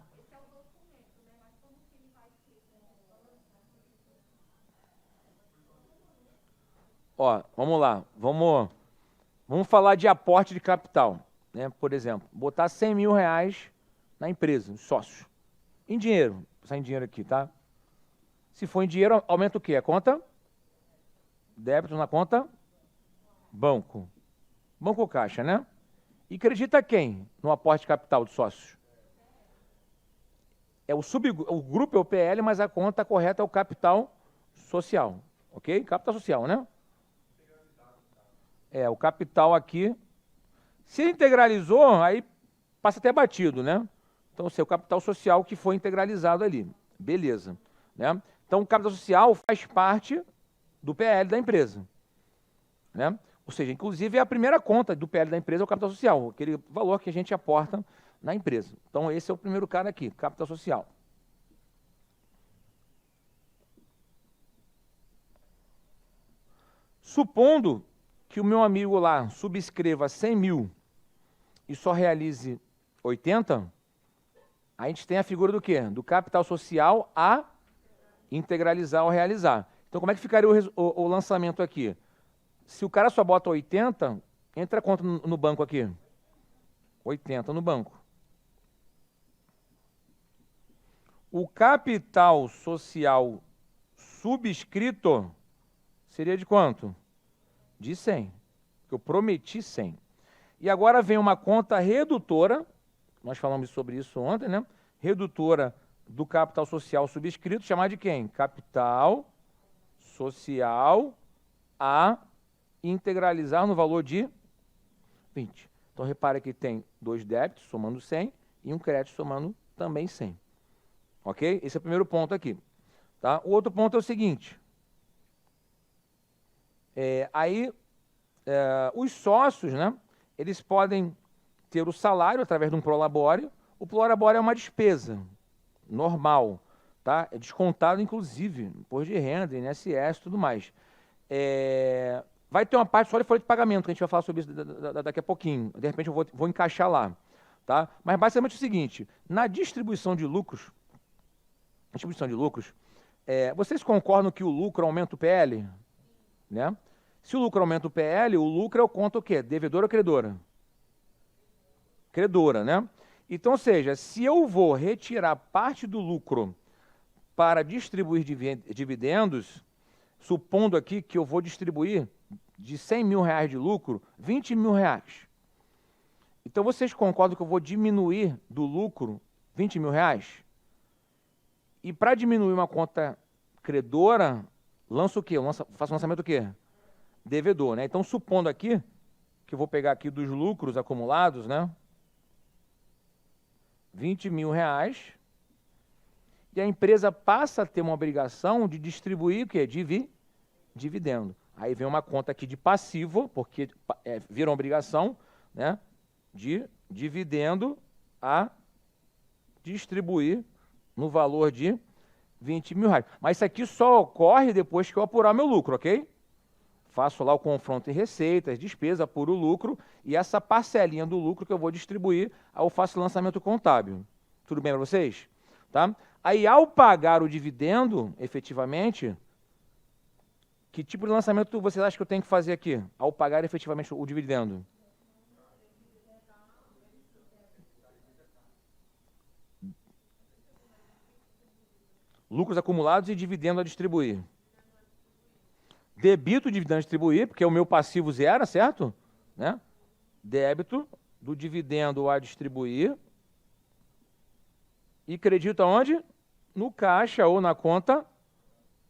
Ó, vamos lá. Vamos falar de aporte de capital, né? Por exemplo, botar 100 mil reais na empresa, os sócios. Em dinheiro. Vou passar em dinheiro aqui, tá? Se for em dinheiro, aumenta o quê? A conta? Débito na conta? Banco. Banco ou caixa, né? E acredita quem no aporte de capital dos sócios? O grupo é o PL, mas a conta correta é o capital social, ok? Capital social, né? O capital aqui, se integralizou, aí passa até batido, né? Então, o capital social que foi integralizado ali, beleza, né? Então, o capital social faz parte do PL da empresa, né? Ou seja, inclusive, é a primeira conta do PL da empresa é o capital social, aquele valor que a gente aporta na empresa. Então, esse é o primeiro cara aqui, capital social. Supondo que o meu amigo lá subscreva 100 mil e só realize 80, a gente tem a figura do quê? Do capital social a integralizar ou realizar. Então, como é que ficaria o lançamento aqui? Se o cara só bota 80, entra quanto no banco aqui? 80 no banco. O capital social subscrito seria de quanto? De 100. Eu prometi 100. E agora vem uma conta redutora, nós falamos sobre isso ontem, né? Redutora do capital social subscrito, chamada de quem? Capital social a integralizar no valor de 20. Então, repare que tem 2 débitos somando 100 e um crédito somando também 100. Ok? Esse é o primeiro ponto aqui. Tá? O outro ponto é o seguinte. Os sócios, né, eles podem ter o salário através de um prolabore. O prolabore é uma despesa normal, tá? É descontado, inclusive, imposto de renda, INSS e tudo mais. Vai ter uma parte só de folha de pagamento, que a gente vai falar sobre isso daqui a pouquinho. De repente eu vou encaixar lá. Tá? Mas basicamente é o seguinte, na distribuição de lucros, vocês concordam que o lucro aumenta o PL? Né? Se o lucro aumenta o PL, o lucro eu conto o quê? Devedora ou credora? Credora, né? Então, ou seja, se eu vou retirar parte do lucro para distribuir dividendos, supondo aqui que eu vou distribuir de 100 mil reais de lucro, 20 mil reais. Então, vocês concordam que eu vou diminuir do lucro 20 mil reais? E para diminuir uma conta credora, lanço o quê? Faço lançamento o quê? Devedor, né? Então, supondo aqui, que eu vou pegar aqui dos lucros acumulados, né? 20 mil reais. E a empresa passa a ter uma obrigação de distribuir o quê? Dividendo. Aí vem uma conta aqui de passivo, porque vira uma obrigação, né? De dividendo a distribuir no valor de 20 mil reais. Mas isso aqui só ocorre depois que eu apurar meu lucro, ok? Faço lá o confronto em receitas, despesa, apuro o lucro, e essa parcelinha do lucro que eu vou distribuir, eu faço lançamento contábil. Tudo bem para vocês? Tá? Aí, ao pagar o dividendo, efetivamente, que tipo de lançamento você acha que eu tenho que fazer aqui, ao pagar efetivamente o dividendo? Lucros acumulados e dividendo a distribuir. Debito o dividendo a distribuir, porque o meu passivo zero, certo? Né? Débito do dividendo a distribuir. E credito aonde? No caixa ou na conta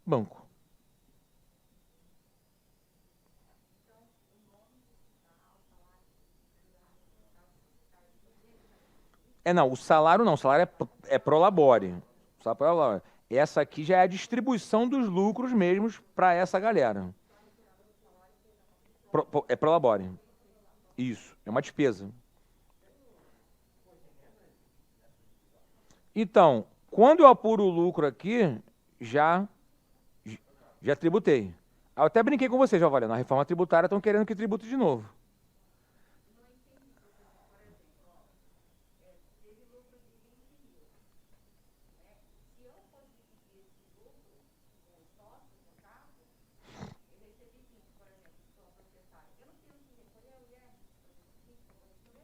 banco. Não, o salário não, o salário é prolabore. Só prolabore. Essa aqui já é a distribuição dos lucros mesmos para essa galera. É prolabore. Isso, é uma despesa. Então, quando eu apuro o lucro aqui, já tributei. Eu até brinquei com você, Giovanni, na reforma tributária estão querendo que tribute de novo.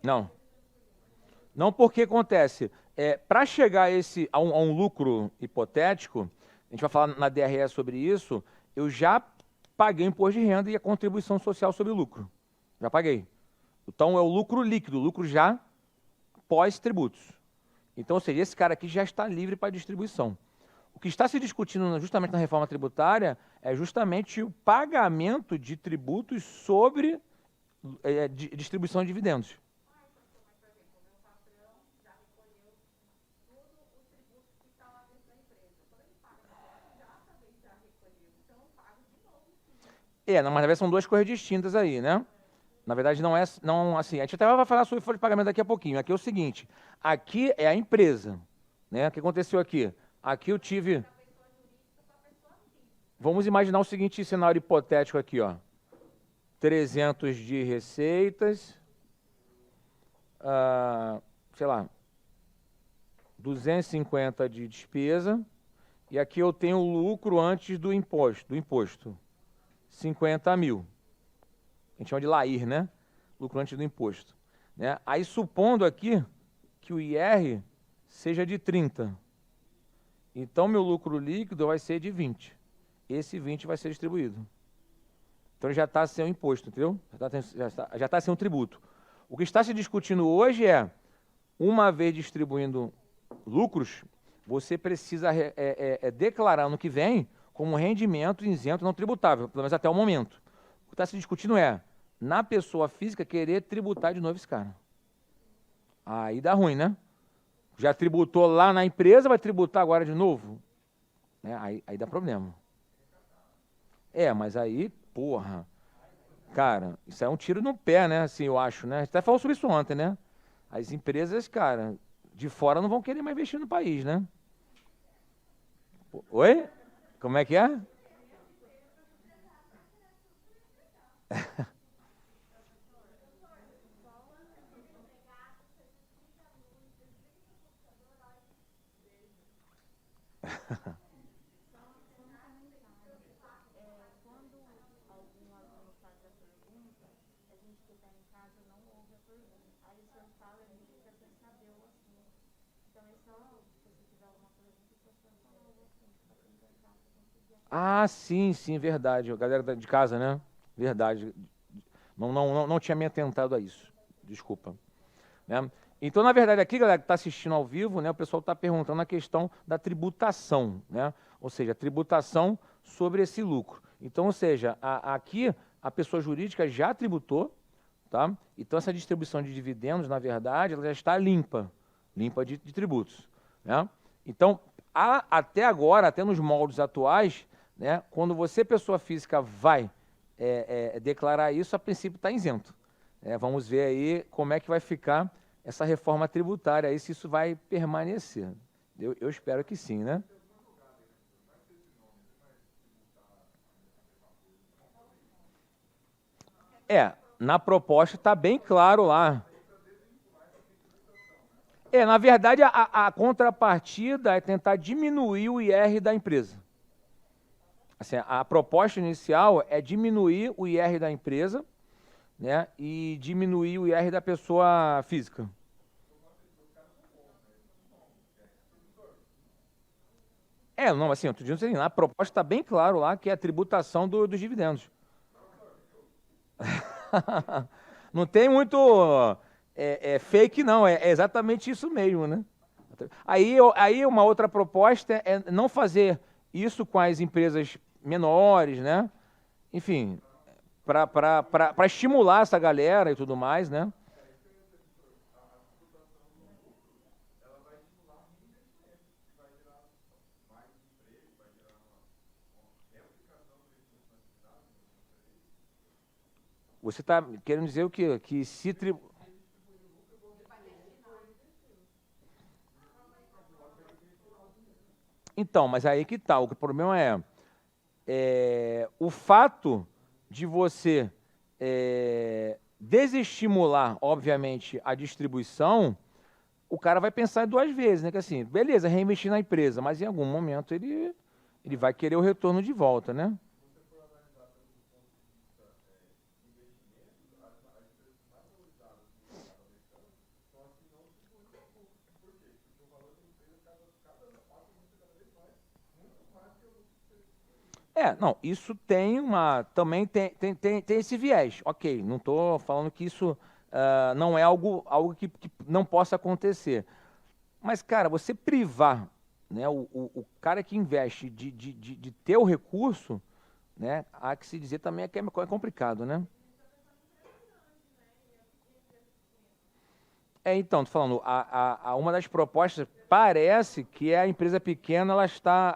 Não. Não, porque acontece. Para chegar a um lucro hipotético, a gente vai falar na DRE sobre isso, eu já paguei imposto de renda e a contribuição social sobre o lucro. Já paguei. Então é o lucro líquido, o lucro já pós-tributos. Então, ou seja, esse cara aqui já está livre para distribuição. O que está se discutindo justamente na reforma tributária é justamente o pagamento de tributos sobre distribuição de dividendos. Mas na verdade são duas coisas distintas aí, né? Na verdade não é, não, assim, a gente até vai falar sobre folha de pagamento daqui a pouquinho. Aqui é o seguinte, aqui é a empresa, né? O que aconteceu aqui? Aqui eu tive... Vamos imaginar o seguinte cenário hipotético aqui, ó. 300 de receitas, sei lá, 250 de despesa, e aqui eu tenho o lucro antes do imposto, 50 mil. A gente chama de LAIR, né? Lucro antes do imposto. Né? Aí, supondo aqui que o IR seja de 30. Então, meu lucro líquido vai ser de 20. Esse 20 vai ser distribuído. Então, já está sem o imposto, entendeu? Já está sem o tributo. O que está se discutindo hoje é, uma vez distribuindo lucros, você precisa declarar no que vem como rendimento isento não tributável, pelo menos até o momento. O que está se discutindo é, na pessoa física, querer tributar de novo esse cara. Aí dá ruim, né? Já tributou lá na empresa, vai tributar agora de novo? Aí dá problema. Mas aí, porra, cara, isso é um tiro no pé, né? Assim, eu acho, né? A gente até falou sobre isso ontem, né? As empresas, cara, de fora não vão querer mais investir no país, né? Oi? Como é que é? Ah, sim, sim, verdade. A galera de casa, né? Verdade. Não tinha me atentado a isso. Desculpa. Né? Então, na verdade, aqui, galera que está assistindo ao vivo, né, o pessoal está perguntando a questão da tributação, né? Ou seja, a tributação sobre esse lucro. Então, ou seja, aqui a pessoa jurídica já tributou, tá? Então, essa distribuição de dividendos, na verdade, ela já está limpa de tributos, né? Então, até agora, até nos moldes atuais, né, quando você, pessoa física, vai declarar isso, a princípio está isento. Vamos ver aí como é que vai ficar essa reforma tributária, aí, se isso vai permanecer. Eu espero que sim, né? Na proposta está bem claro lá. Na verdade, a contrapartida é tentar diminuir o IR da empresa. Assim, a proposta inicial é diminuir o IR da empresa, né, e diminuir o IR da pessoa física. Não, assim, outro dia não sei, a proposta está bem claro lá que é a tributação dos dividendos. Não tem muito fake, não, é exatamente isso mesmo, né? Aí uma outra proposta é não fazer isso com as empresas menores, né? Enfim, para estimular essa galera e tudo mais, né? Você está querendo dizer o quê? Que se Então, mas aí que tá. O problema o fato de você desestimular, obviamente, a distribuição, o cara vai pensar duas vezes, né? Que assim, beleza, reinvestir na empresa, mas em algum momento ele vai querer o retorno de volta, né? Não, isso tem também tem esse viés. Ok, não estou falando que isso não é algo que não possa acontecer. Mas, cara, você privar, né, o cara que investe de ter o recurso, né, há que se dizer também que é complicado, né? Então, tô falando, uma das propostas parece que a empresa pequena ela está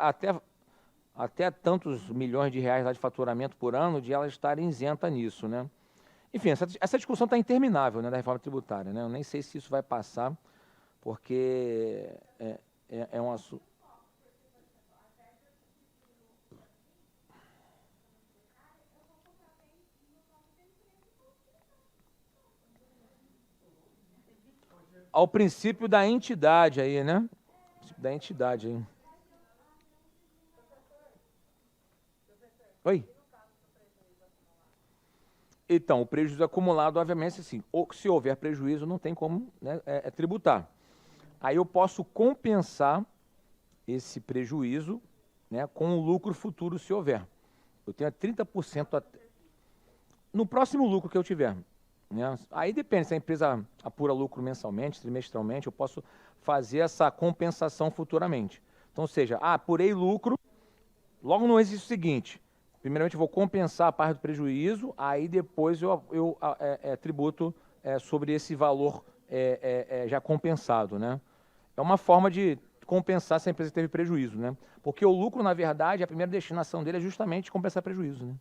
até tantos milhões de reais lá de faturamento por ano de ela estar isenta nisso, né? Enfim, essa discussão está interminável, né, da reforma tributária, né? Eu nem sei se isso vai passar, porque é um assunto. Ao princípio da entidade aí, né? Princípio da entidade aí. Oi? Então, o prejuízo acumulado, obviamente, assim, se houver prejuízo, não tem como, né, tributar. Aí eu posso compensar esse prejuízo, né, com o lucro futuro, se houver. Eu tenho 30% no próximo lucro que eu tiver. Né? Aí depende, se a empresa apura lucro mensalmente, trimestralmente, eu posso fazer essa compensação futuramente. Então, ou seja, apurei lucro, logo no exercício seguinte, primeiramente eu vou compensar a parte do prejuízo, aí depois eu tributo sobre esse valor já compensado, né? É uma forma de compensar se a empresa teve prejuízo, né? Porque o lucro, na verdade, a primeira destinação dele é justamente compensar prejuízo, né?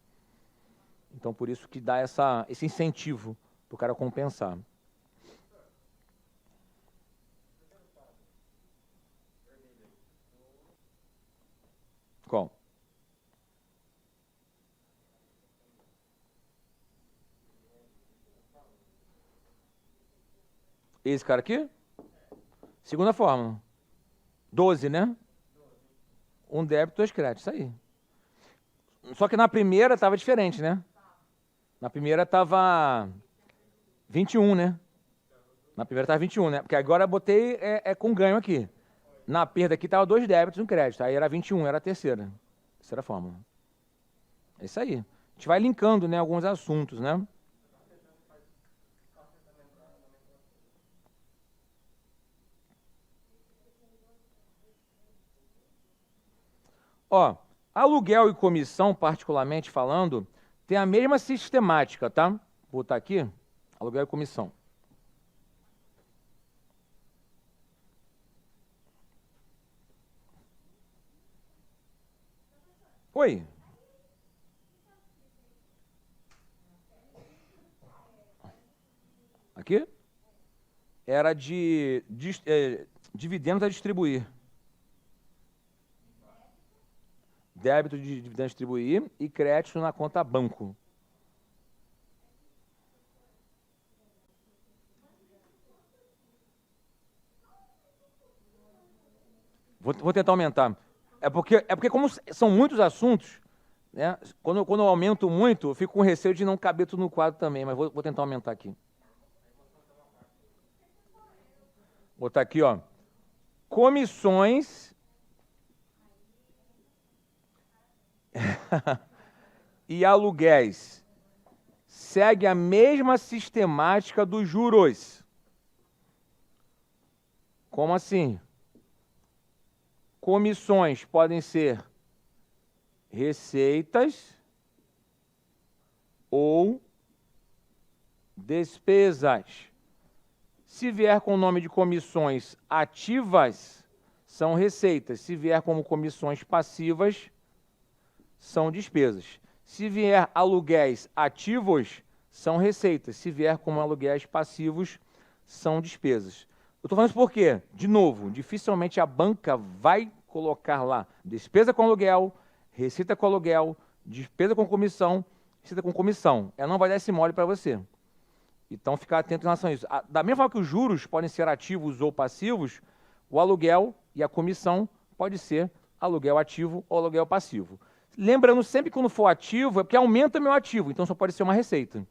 Então, por isso que dá esse incentivo para o cara compensar. Qual? Esse cara aqui? Segunda fórmula. 12, né? Um débito, dois créditos, isso aí. Só que na primeira estava diferente, né? Na primeira estava 21, né? Na primeira estava 21, né? Porque agora eu botei com ganho aqui. Na perda aqui estava dois débitos e um crédito. Aí era 21, era a terceira. Terceira fórmula. É isso aí. A gente vai linkando, né, alguns assuntos, né? Ó, aluguel e comissão, particularmente falando, tem a mesma sistemática, tá? Vou botar aqui, aluguel e comissão. Oi. Aqui? Era de dividendos a distribuir. Débito de dividendos a distribuir e crédito na conta banco. Vou tentar aumentar. É porque como são muitos assuntos, né? Quando eu aumento muito, eu fico com receio de não caber tudo no quadro também, mas vou tentar aumentar aqui. Vou botar aqui, ó. Comissões e aluguéis segue a mesma sistemática dos juros. Como assim? Comissões podem ser receitas ou despesas. Se vier com o nome de comissões ativas, são receitas. Se vier como comissões passivas, são despesas. Se vier aluguéis ativos, são receitas. Se vier como aluguéis passivos, são despesas. Eu estou falando isso por quê? De novo, dificilmente a banca vai colocar lá despesa com aluguel, receita com aluguel, despesa com comissão, receita com comissão. Ela não vai dar esse mole para você. Então, ficar atento em relação a isso. Da mesma forma que os juros podem ser ativos ou passivos, o aluguel e a comissão pode ser aluguel ativo ou aluguel passivo. Lembrando sempre que quando for ativo, é porque aumenta meu ativo, então só pode ser uma receita.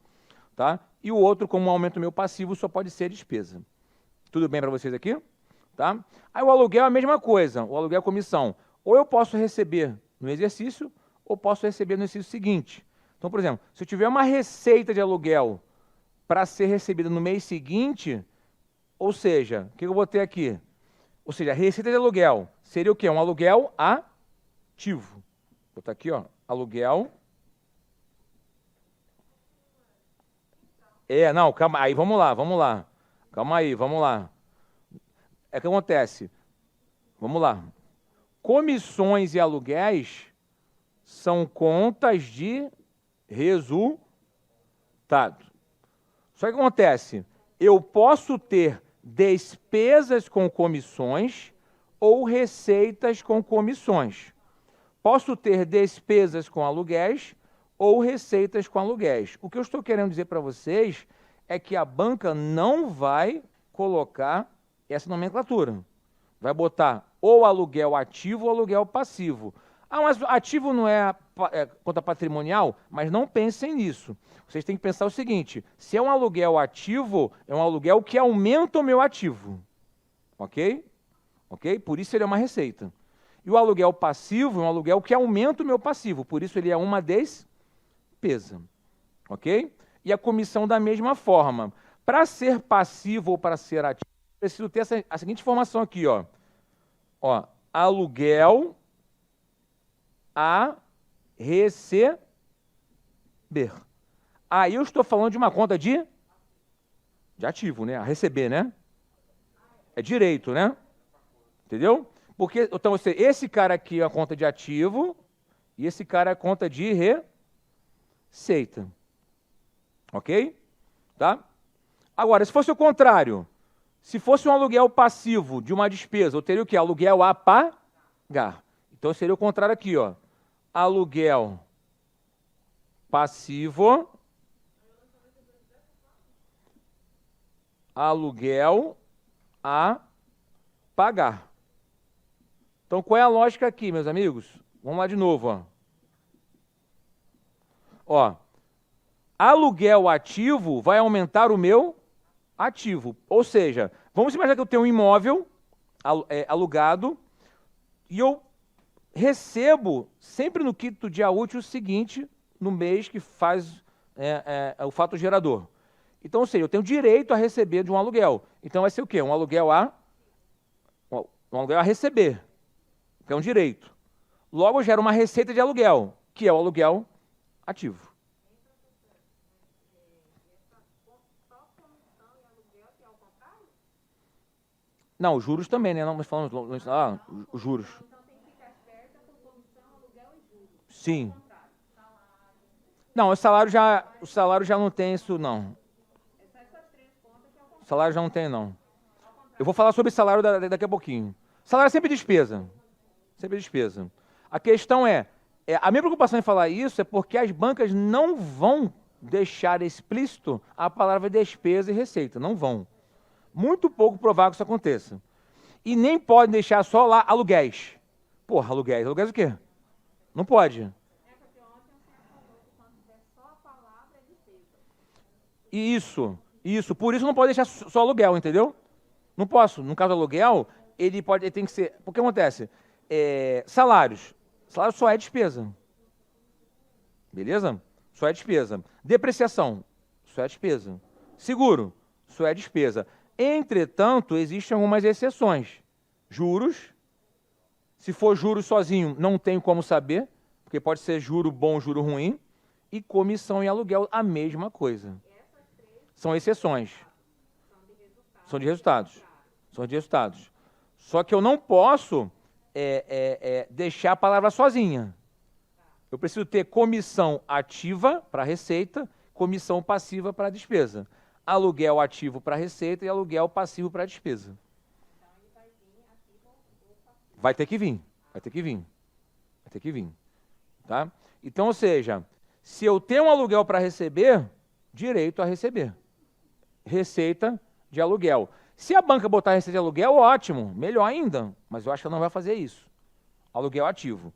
Tá? E o outro, como aumenta o meu passivo, só pode ser despesa. Tudo bem para vocês aqui? Tá? Aí o aluguel é a mesma coisa, o aluguel é comissão. Ou eu posso receber no exercício, ou posso receber no exercício seguinte. Então, por exemplo, se eu tiver uma receita de aluguel para ser recebida no mês seguinte, ou seja, o que eu vou ter aqui? Ou seja, a receita de aluguel seria o quê? Um aluguel ativo. Vou botar aqui, ó, aluguel. Não, calma aí, vamos lá. Calma aí, vamos lá. É que acontece. Vamos lá. Comissões e aluguéis são contas de resultado. Só que acontece, eu posso ter despesas com comissões ou receitas com comissões. Posso ter despesas com aluguéis ou receitas com aluguéis. O que eu estou querendo dizer para vocês é que a banca não vai colocar essa nomenclatura. Vai botar ou aluguel ativo ou aluguel passivo. Mas ativo não é conta patrimonial? Mas não pensem nisso. Vocês têm que pensar o seguinte, se é um aluguel ativo, é um aluguel que aumenta o meu ativo. Ok? Ok? Por isso ele é uma receita. E o aluguel passivo é um aluguel que aumenta o meu passivo, por isso ele é uma despesa. Ok? E a comissão da mesma forma. Para ser passivo ou para ser ativo, eu preciso ter a seguinte informação aqui, ó. Aluguel a receber. Aí eu estou falando de uma conta de ativo, né? A receber, né? É direito, né? Entendeu? Porque, então, esse cara aqui é a conta de ativo e esse cara é a conta de receita. Ok? Tá? Agora, se fosse o contrário, se fosse um aluguel passivo de uma despesa, eu teria o quê? Aluguel a pagar. Então, seria o contrário aqui, ó. Aluguel passivo, aluguel a pagar. Então, qual é a lógica aqui, meus amigos? Vamos lá de novo, ó. Aluguel ativo vai aumentar o meu ativo. Ou seja, vamos imaginar que eu tenho um imóvel alugado e eu recebo sempre no quinto dia útil seguinte, no mês que faz o fato gerador. Então, ou seja, eu tenho direito a receber de um aluguel. Então, vai ser o quê? Um aluguel a receber, que é um direito. Logo, gera uma receita de aluguel, que é o aluguel ativo. Não, os juros também, né? Nós falamos os juros. Então tem que ficar certa com comissão, aluguel e juros. Sim. Não, o salário já não tem isso, não. O salário já não tem, não. Eu vou falar sobre salário daqui a pouquinho. Salário é sempre despesa. Sempre despesa. A questão a minha preocupação em falar isso é porque as bancas não vão deixar explícito a palavra despesa e receita. Não vão. Muito pouco provável que isso aconteça. E nem podem deixar só lá aluguéis. Porra, aluguéis. Aluguéis o quê? Não pode. Isso. Por isso não pode deixar só aluguel, entendeu? Não posso. No caso do aluguel, ele tem que ser... Porque acontece? Salários. Salário só é despesa. Beleza? Só é despesa. Depreciação. Só é despesa. Seguro. Só é despesa. Entretanto, existem algumas exceções. Juros. Se for juros sozinho, não tem como saber, porque pode ser juro bom, juro ruim. E comissão e aluguel, a mesma coisa. São exceções. São de resultados. São de resultados. Só que eu não posso deixar a palavra sozinha. Eu preciso ter comissão ativa para receita, comissão passiva para despesa. Aluguel ativo para receita e aluguel passivo para despesa. Vai ter que vir. Vai ter que vir. Vai ter que vir. Tá? Então, ou seja, se eu tenho um aluguel para receber, direito a receber. Receita de aluguel. Se a banca botar receita de aluguel, ótimo, melhor ainda, mas eu acho que ela não vai fazer isso. Aluguel ativo.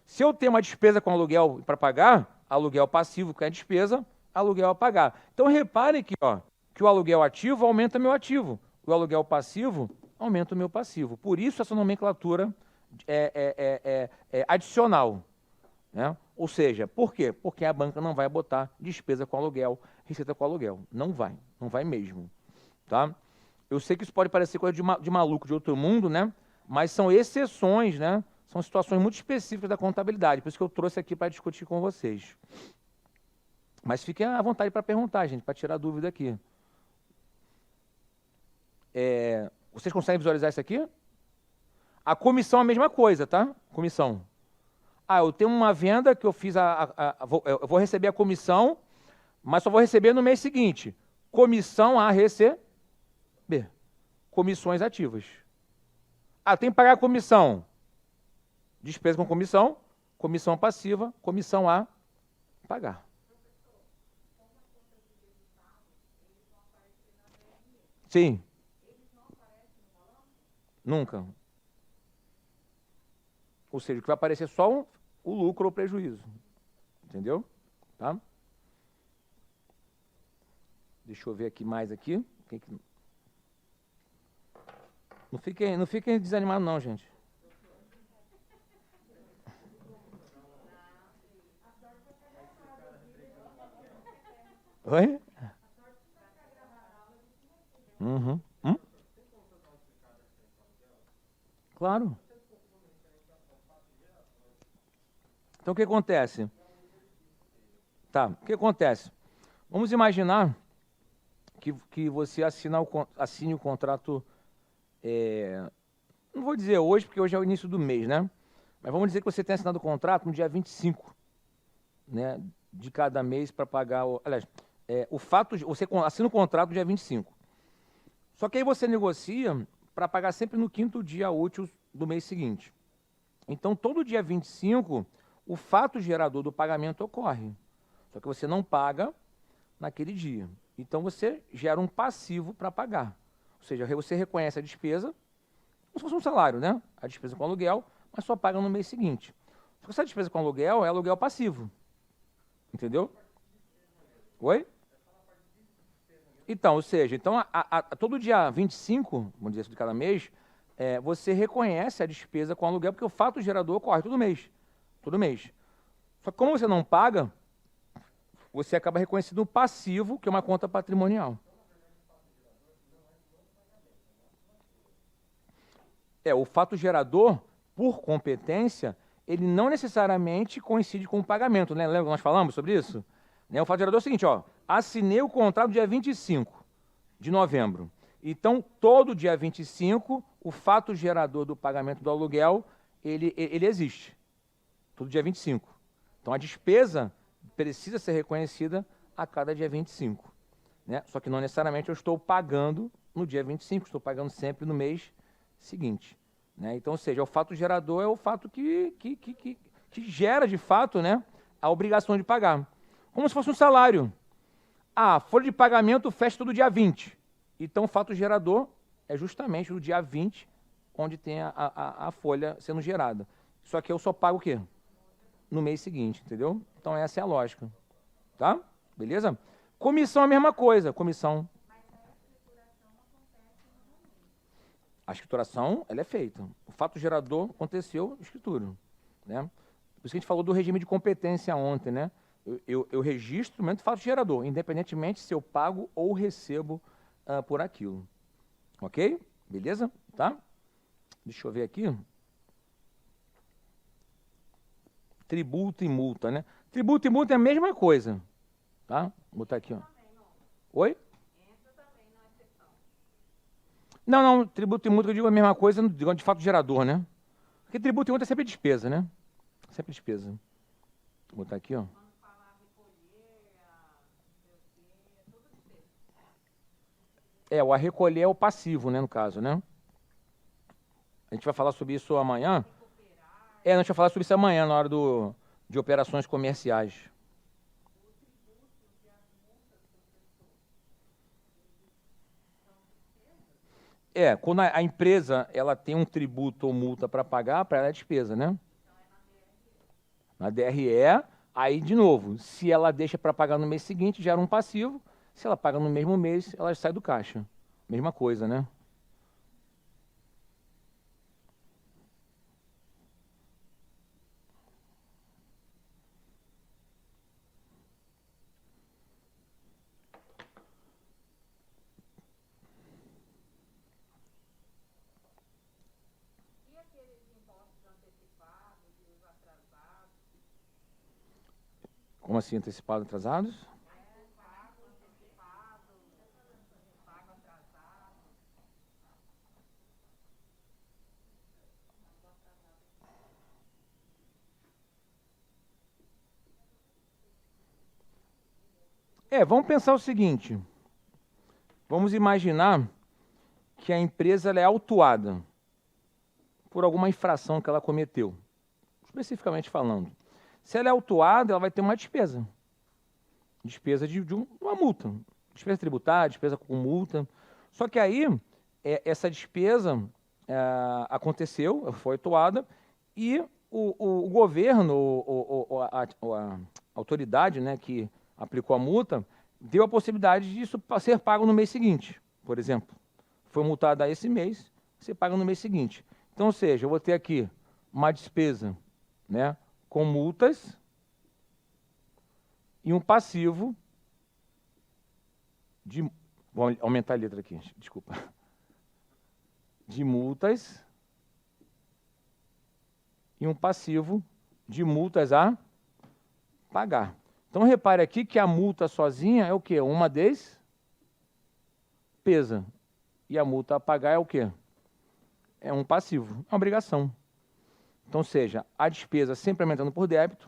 Se eu tenho uma despesa com aluguel para pagar, aluguel passivo, que é despesa, aluguel a pagar. Então reparem que o aluguel ativo aumenta meu ativo, o aluguel passivo aumenta o meu passivo. Por isso essa nomenclatura é adicional. Né? Ou seja, por quê? Porque a banca não vai botar despesa com aluguel, receita com aluguel. Não vai mesmo. Tá? Eu sei que isso pode parecer coisa de maluco, de outro mundo, né? Mas são exceções, né? São situações muito específicas da contabilidade, por isso que eu trouxe aqui para discutir com vocês. Mas fiquem à vontade para perguntar, gente, para tirar dúvida aqui. Vocês conseguem visualizar isso aqui? A comissão é a mesma coisa, tá? Comissão. Eu tenho uma venda que eu fiz, eu vou receber a comissão, mas só vou receber no mês seguinte. Comissão a receber. Comissões ativas. Tem que pagar a comissão. Despesa com comissão, comissão passiva, comissão a pagar. Sim. Nunca. Ou seja, que vai aparecer só o lucro ou prejuízo. Entendeu? Tá? Deixa eu ver aqui mais aqui. Não fiquem desanimados não, gente. Oi? Uhum. Claro. Então, o que acontece? O que acontece? Vamos imaginar que você assine o contrato, não vou dizer hoje, porque hoje é o início do mês, né? Mas vamos dizer que você tenha assinado o contrato no dia 25, né, de cada mês para pagar... você assina o contrato no dia 25. Só que aí você negocia para pagar sempre no 5º dia útil do mês seguinte. Então, todo dia 25, o fato gerador do pagamento ocorre. Só que você não paga naquele dia. Então, você gera um passivo para pagar. Ou seja, você reconhece a despesa, como se fosse um salário, né? A despesa com aluguel, mas só paga no mês seguinte. Só que essa despesa com aluguel é aluguel passivo. Entendeu? Oi? Então, ou seja, todo dia 25, vamos dizer assim, de cada mês, você reconhece a despesa com aluguel, porque o fato gerador ocorre todo mês. Todo mês. Só que como você não paga, você acaba reconhecendo um passivo, que é uma conta patrimonial. O fato gerador, por competência, ele não necessariamente coincide com o pagamento, né? Lembra que nós falamos sobre isso? O fato gerador é o seguinte, assinei o contrato dia 25 de novembro. Então, todo dia 25, o fato gerador do pagamento do aluguel, ele existe. Todo dia 25. Então, a despesa precisa ser reconhecida a cada dia 25. Né? Só que não necessariamente eu estou pagando no dia 25, estou pagando sempre no mês seguinte. Né? Então, ou seja, o fato gerador é o fato que gera, de fato, né, a obrigação de pagar. Como se fosse um salário. A folha de pagamento fecha todo dia 20. Então, o fato gerador é justamente no dia 20 onde tem a folha sendo gerada. Só que eu só pago o quê? No mês seguinte, entendeu? Então essa é a lógica. Tá? Beleza? Comissão é a mesma coisa. Comissão. A escrituração, ela é feita. O fato gerador aconteceu, escritura. Né? Por isso que a gente falou do regime de competência ontem, né? Eu registro o momento do fato gerador, independentemente se eu pago ou recebo por aquilo. Ok? Beleza? Tá? Deixa eu ver aqui. Tributo e multa, né? Tributo e multa é a mesma coisa. Tá? Vou botar aqui, ó. Oi? Não, tributo e multa eu digo a mesma coisa de fato gerador, né? Porque tributo e multa é sempre despesa, né? Sempre despesa. Vou botar aqui, ó. O a recolher é o passivo, né, no caso, né? A gente vai falar sobre isso amanhã. A gente vai falar sobre isso amanhã, na hora de operações comerciais. Quando a empresa ela tem um tributo ou multa para pagar, para ela é despesa, né? Na DRE, aí, de novo, se ela deixa para pagar no mês seguinte, gera um passivo. Se ela paga no mesmo mês, ela sai do caixa. Mesma coisa, né? Como assim, antecipado, atrasados? Vamos pensar o seguinte. Vamos imaginar que a empresa ela é autuada por alguma infração que ela cometeu, especificamente falando. Se ela é autuada, ela vai ter uma despesa. Despesa de uma multa. Despesa tributária, despesa com multa. Só que aí, essa despesa aconteceu, foi autuada, e o governo, a autoridade, né, que aplicou a multa, deu a possibilidade disso ser pago no mês seguinte, por exemplo. Foi multada esse mês, você paga no mês seguinte. Então, ou seja, eu vou ter aqui uma despesa, né, com multas e um passivo de... Vou aumentar a letra aqui, desculpa. De multas e um passivo de multas a pagar. Então, repare aqui que a multa sozinha é o quê? Uma despesa. E a multa a pagar é o quê? É um passivo, é uma obrigação. Então, seja, a despesa sempre aumentando por débito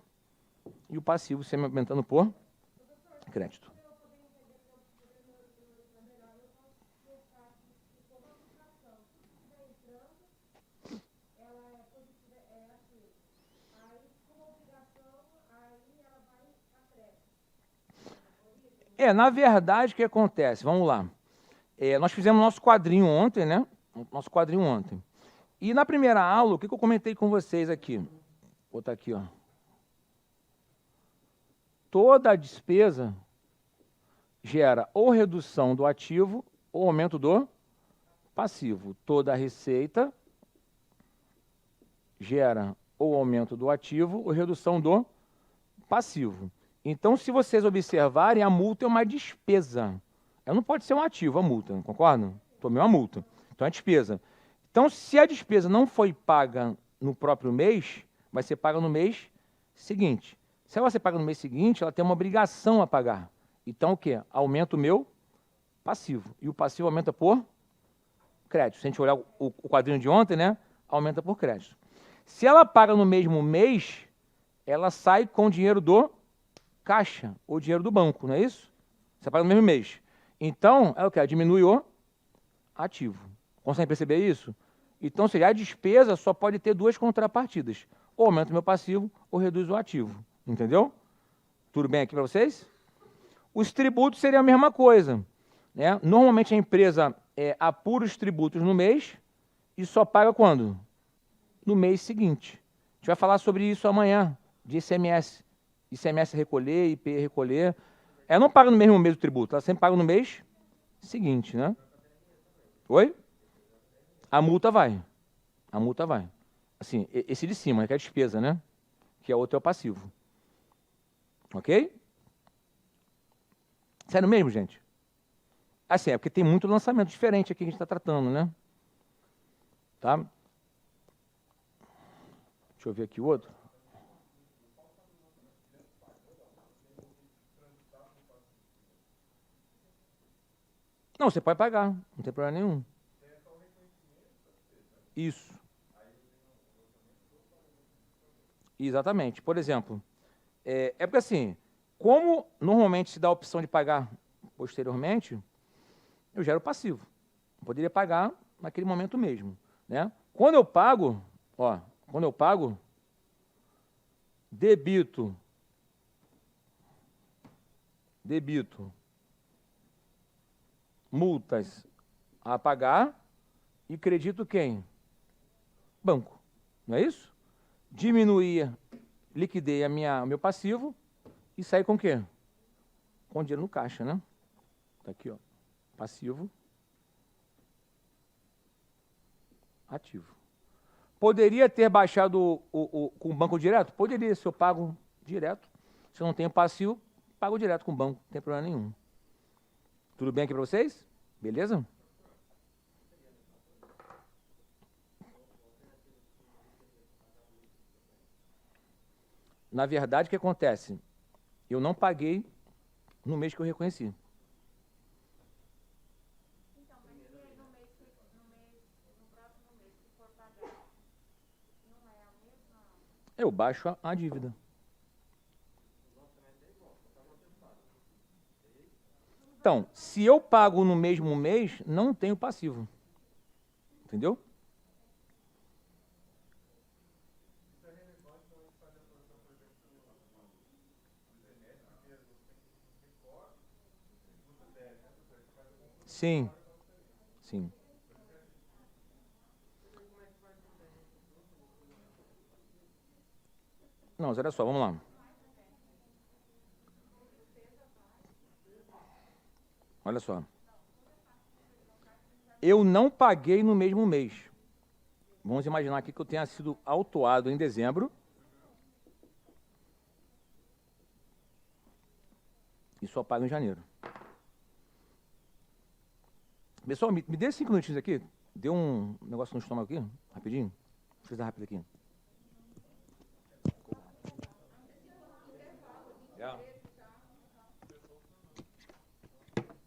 e o passivo sempre aumentando por crédito. Na verdade, o que acontece? Vamos lá. Nós fizemos nosso quadrinho ontem, né? Nosso quadrinho ontem. E na primeira aula, o que eu comentei com vocês aqui? Vou botar aqui, ó. Toda a despesa gera ou redução do ativo ou aumento do passivo. Toda a receita gera ou aumento do ativo ou redução do passivo. Então, se vocês observarem, a multa é uma despesa. Ela não pode ser um ativo, a multa, concordam? Tomei uma multa. Então, é despesa. Então, se a despesa não foi paga no próprio mês, vai ser paga no mês seguinte. Se ela vai ser paga no mês seguinte, ela tem uma obrigação a pagar. Então, o quê? Aumenta o meu passivo. E o passivo aumenta por crédito. Se a gente olhar o quadrinho de ontem, né? Aumenta por crédito. Se ela paga no mesmo mês, ela sai com o dinheiro do caixa, ou dinheiro do banco, não é isso? Você paga no mesmo mês. Então, é o que? Diminui o ativo. Consegue perceber isso? Então, seja, a despesa só pode ter duas contrapartidas. Ou aumenta o meu passivo, ou reduz o ativo. Entendeu? Tudo bem aqui para vocês? Os tributos seriam a mesma coisa. Né? Normalmente, a empresa apura os tributos no mês e só paga quando? No mês seguinte. A gente vai falar sobre isso amanhã, de ICMS. ICMS recolher, IP recolher. Ela não paga no mesmo mês o tributo, ela sempre paga no mês seguinte, né? Oi? A multa vai. A multa vai. Assim, esse de cima, que é a despesa, né? Que a outra é o passivo. Ok? Sério mesmo, gente? Assim, é porque tem muito lançamento diferente aqui que a gente está tratando, né? Tá? Deixa eu ver aqui o outro. Não, você pode pagar, não tem problema nenhum. Isso. Exatamente. Por exemplo, é porque assim, como normalmente se dá a opção de pagar posteriormente, eu gero passivo. Eu poderia pagar naquele momento mesmo, né? Quando eu pago, ó, quando eu pago, debito, multas a pagar e credito quem? Banco, não é isso? Diminuía, liquidei o meu passivo e saí com o quê? Com dinheiro no caixa, né? Tá aqui, ó, passivo, ativo. Poderia ter baixado com o banco direto? Poderia, se eu pago direto. Se eu não tenho passivo, pago direto com o banco, não tem problema nenhum. Tudo bem aqui para vocês? Beleza? Na verdade, o que acontece? Eu não paguei no mês que eu reconheci. Então, mas e aí no próximo mês, se for pagar, não é a mesma? Eu baixo a dívida. Então, se eu pago no mesmo mês, não tenho passivo. Entendeu? Sim, sim. Não, mas olha só, vamos lá. Olha só. Eu não paguei no mesmo mês. Vamos imaginar aqui que eu tenha sido autuado em dezembro. E só pago em janeiro. Pessoal, me dê 5 minutinhos aqui. Deu um negócio no estômago aqui, rapidinho. Vou fazer rápido aqui.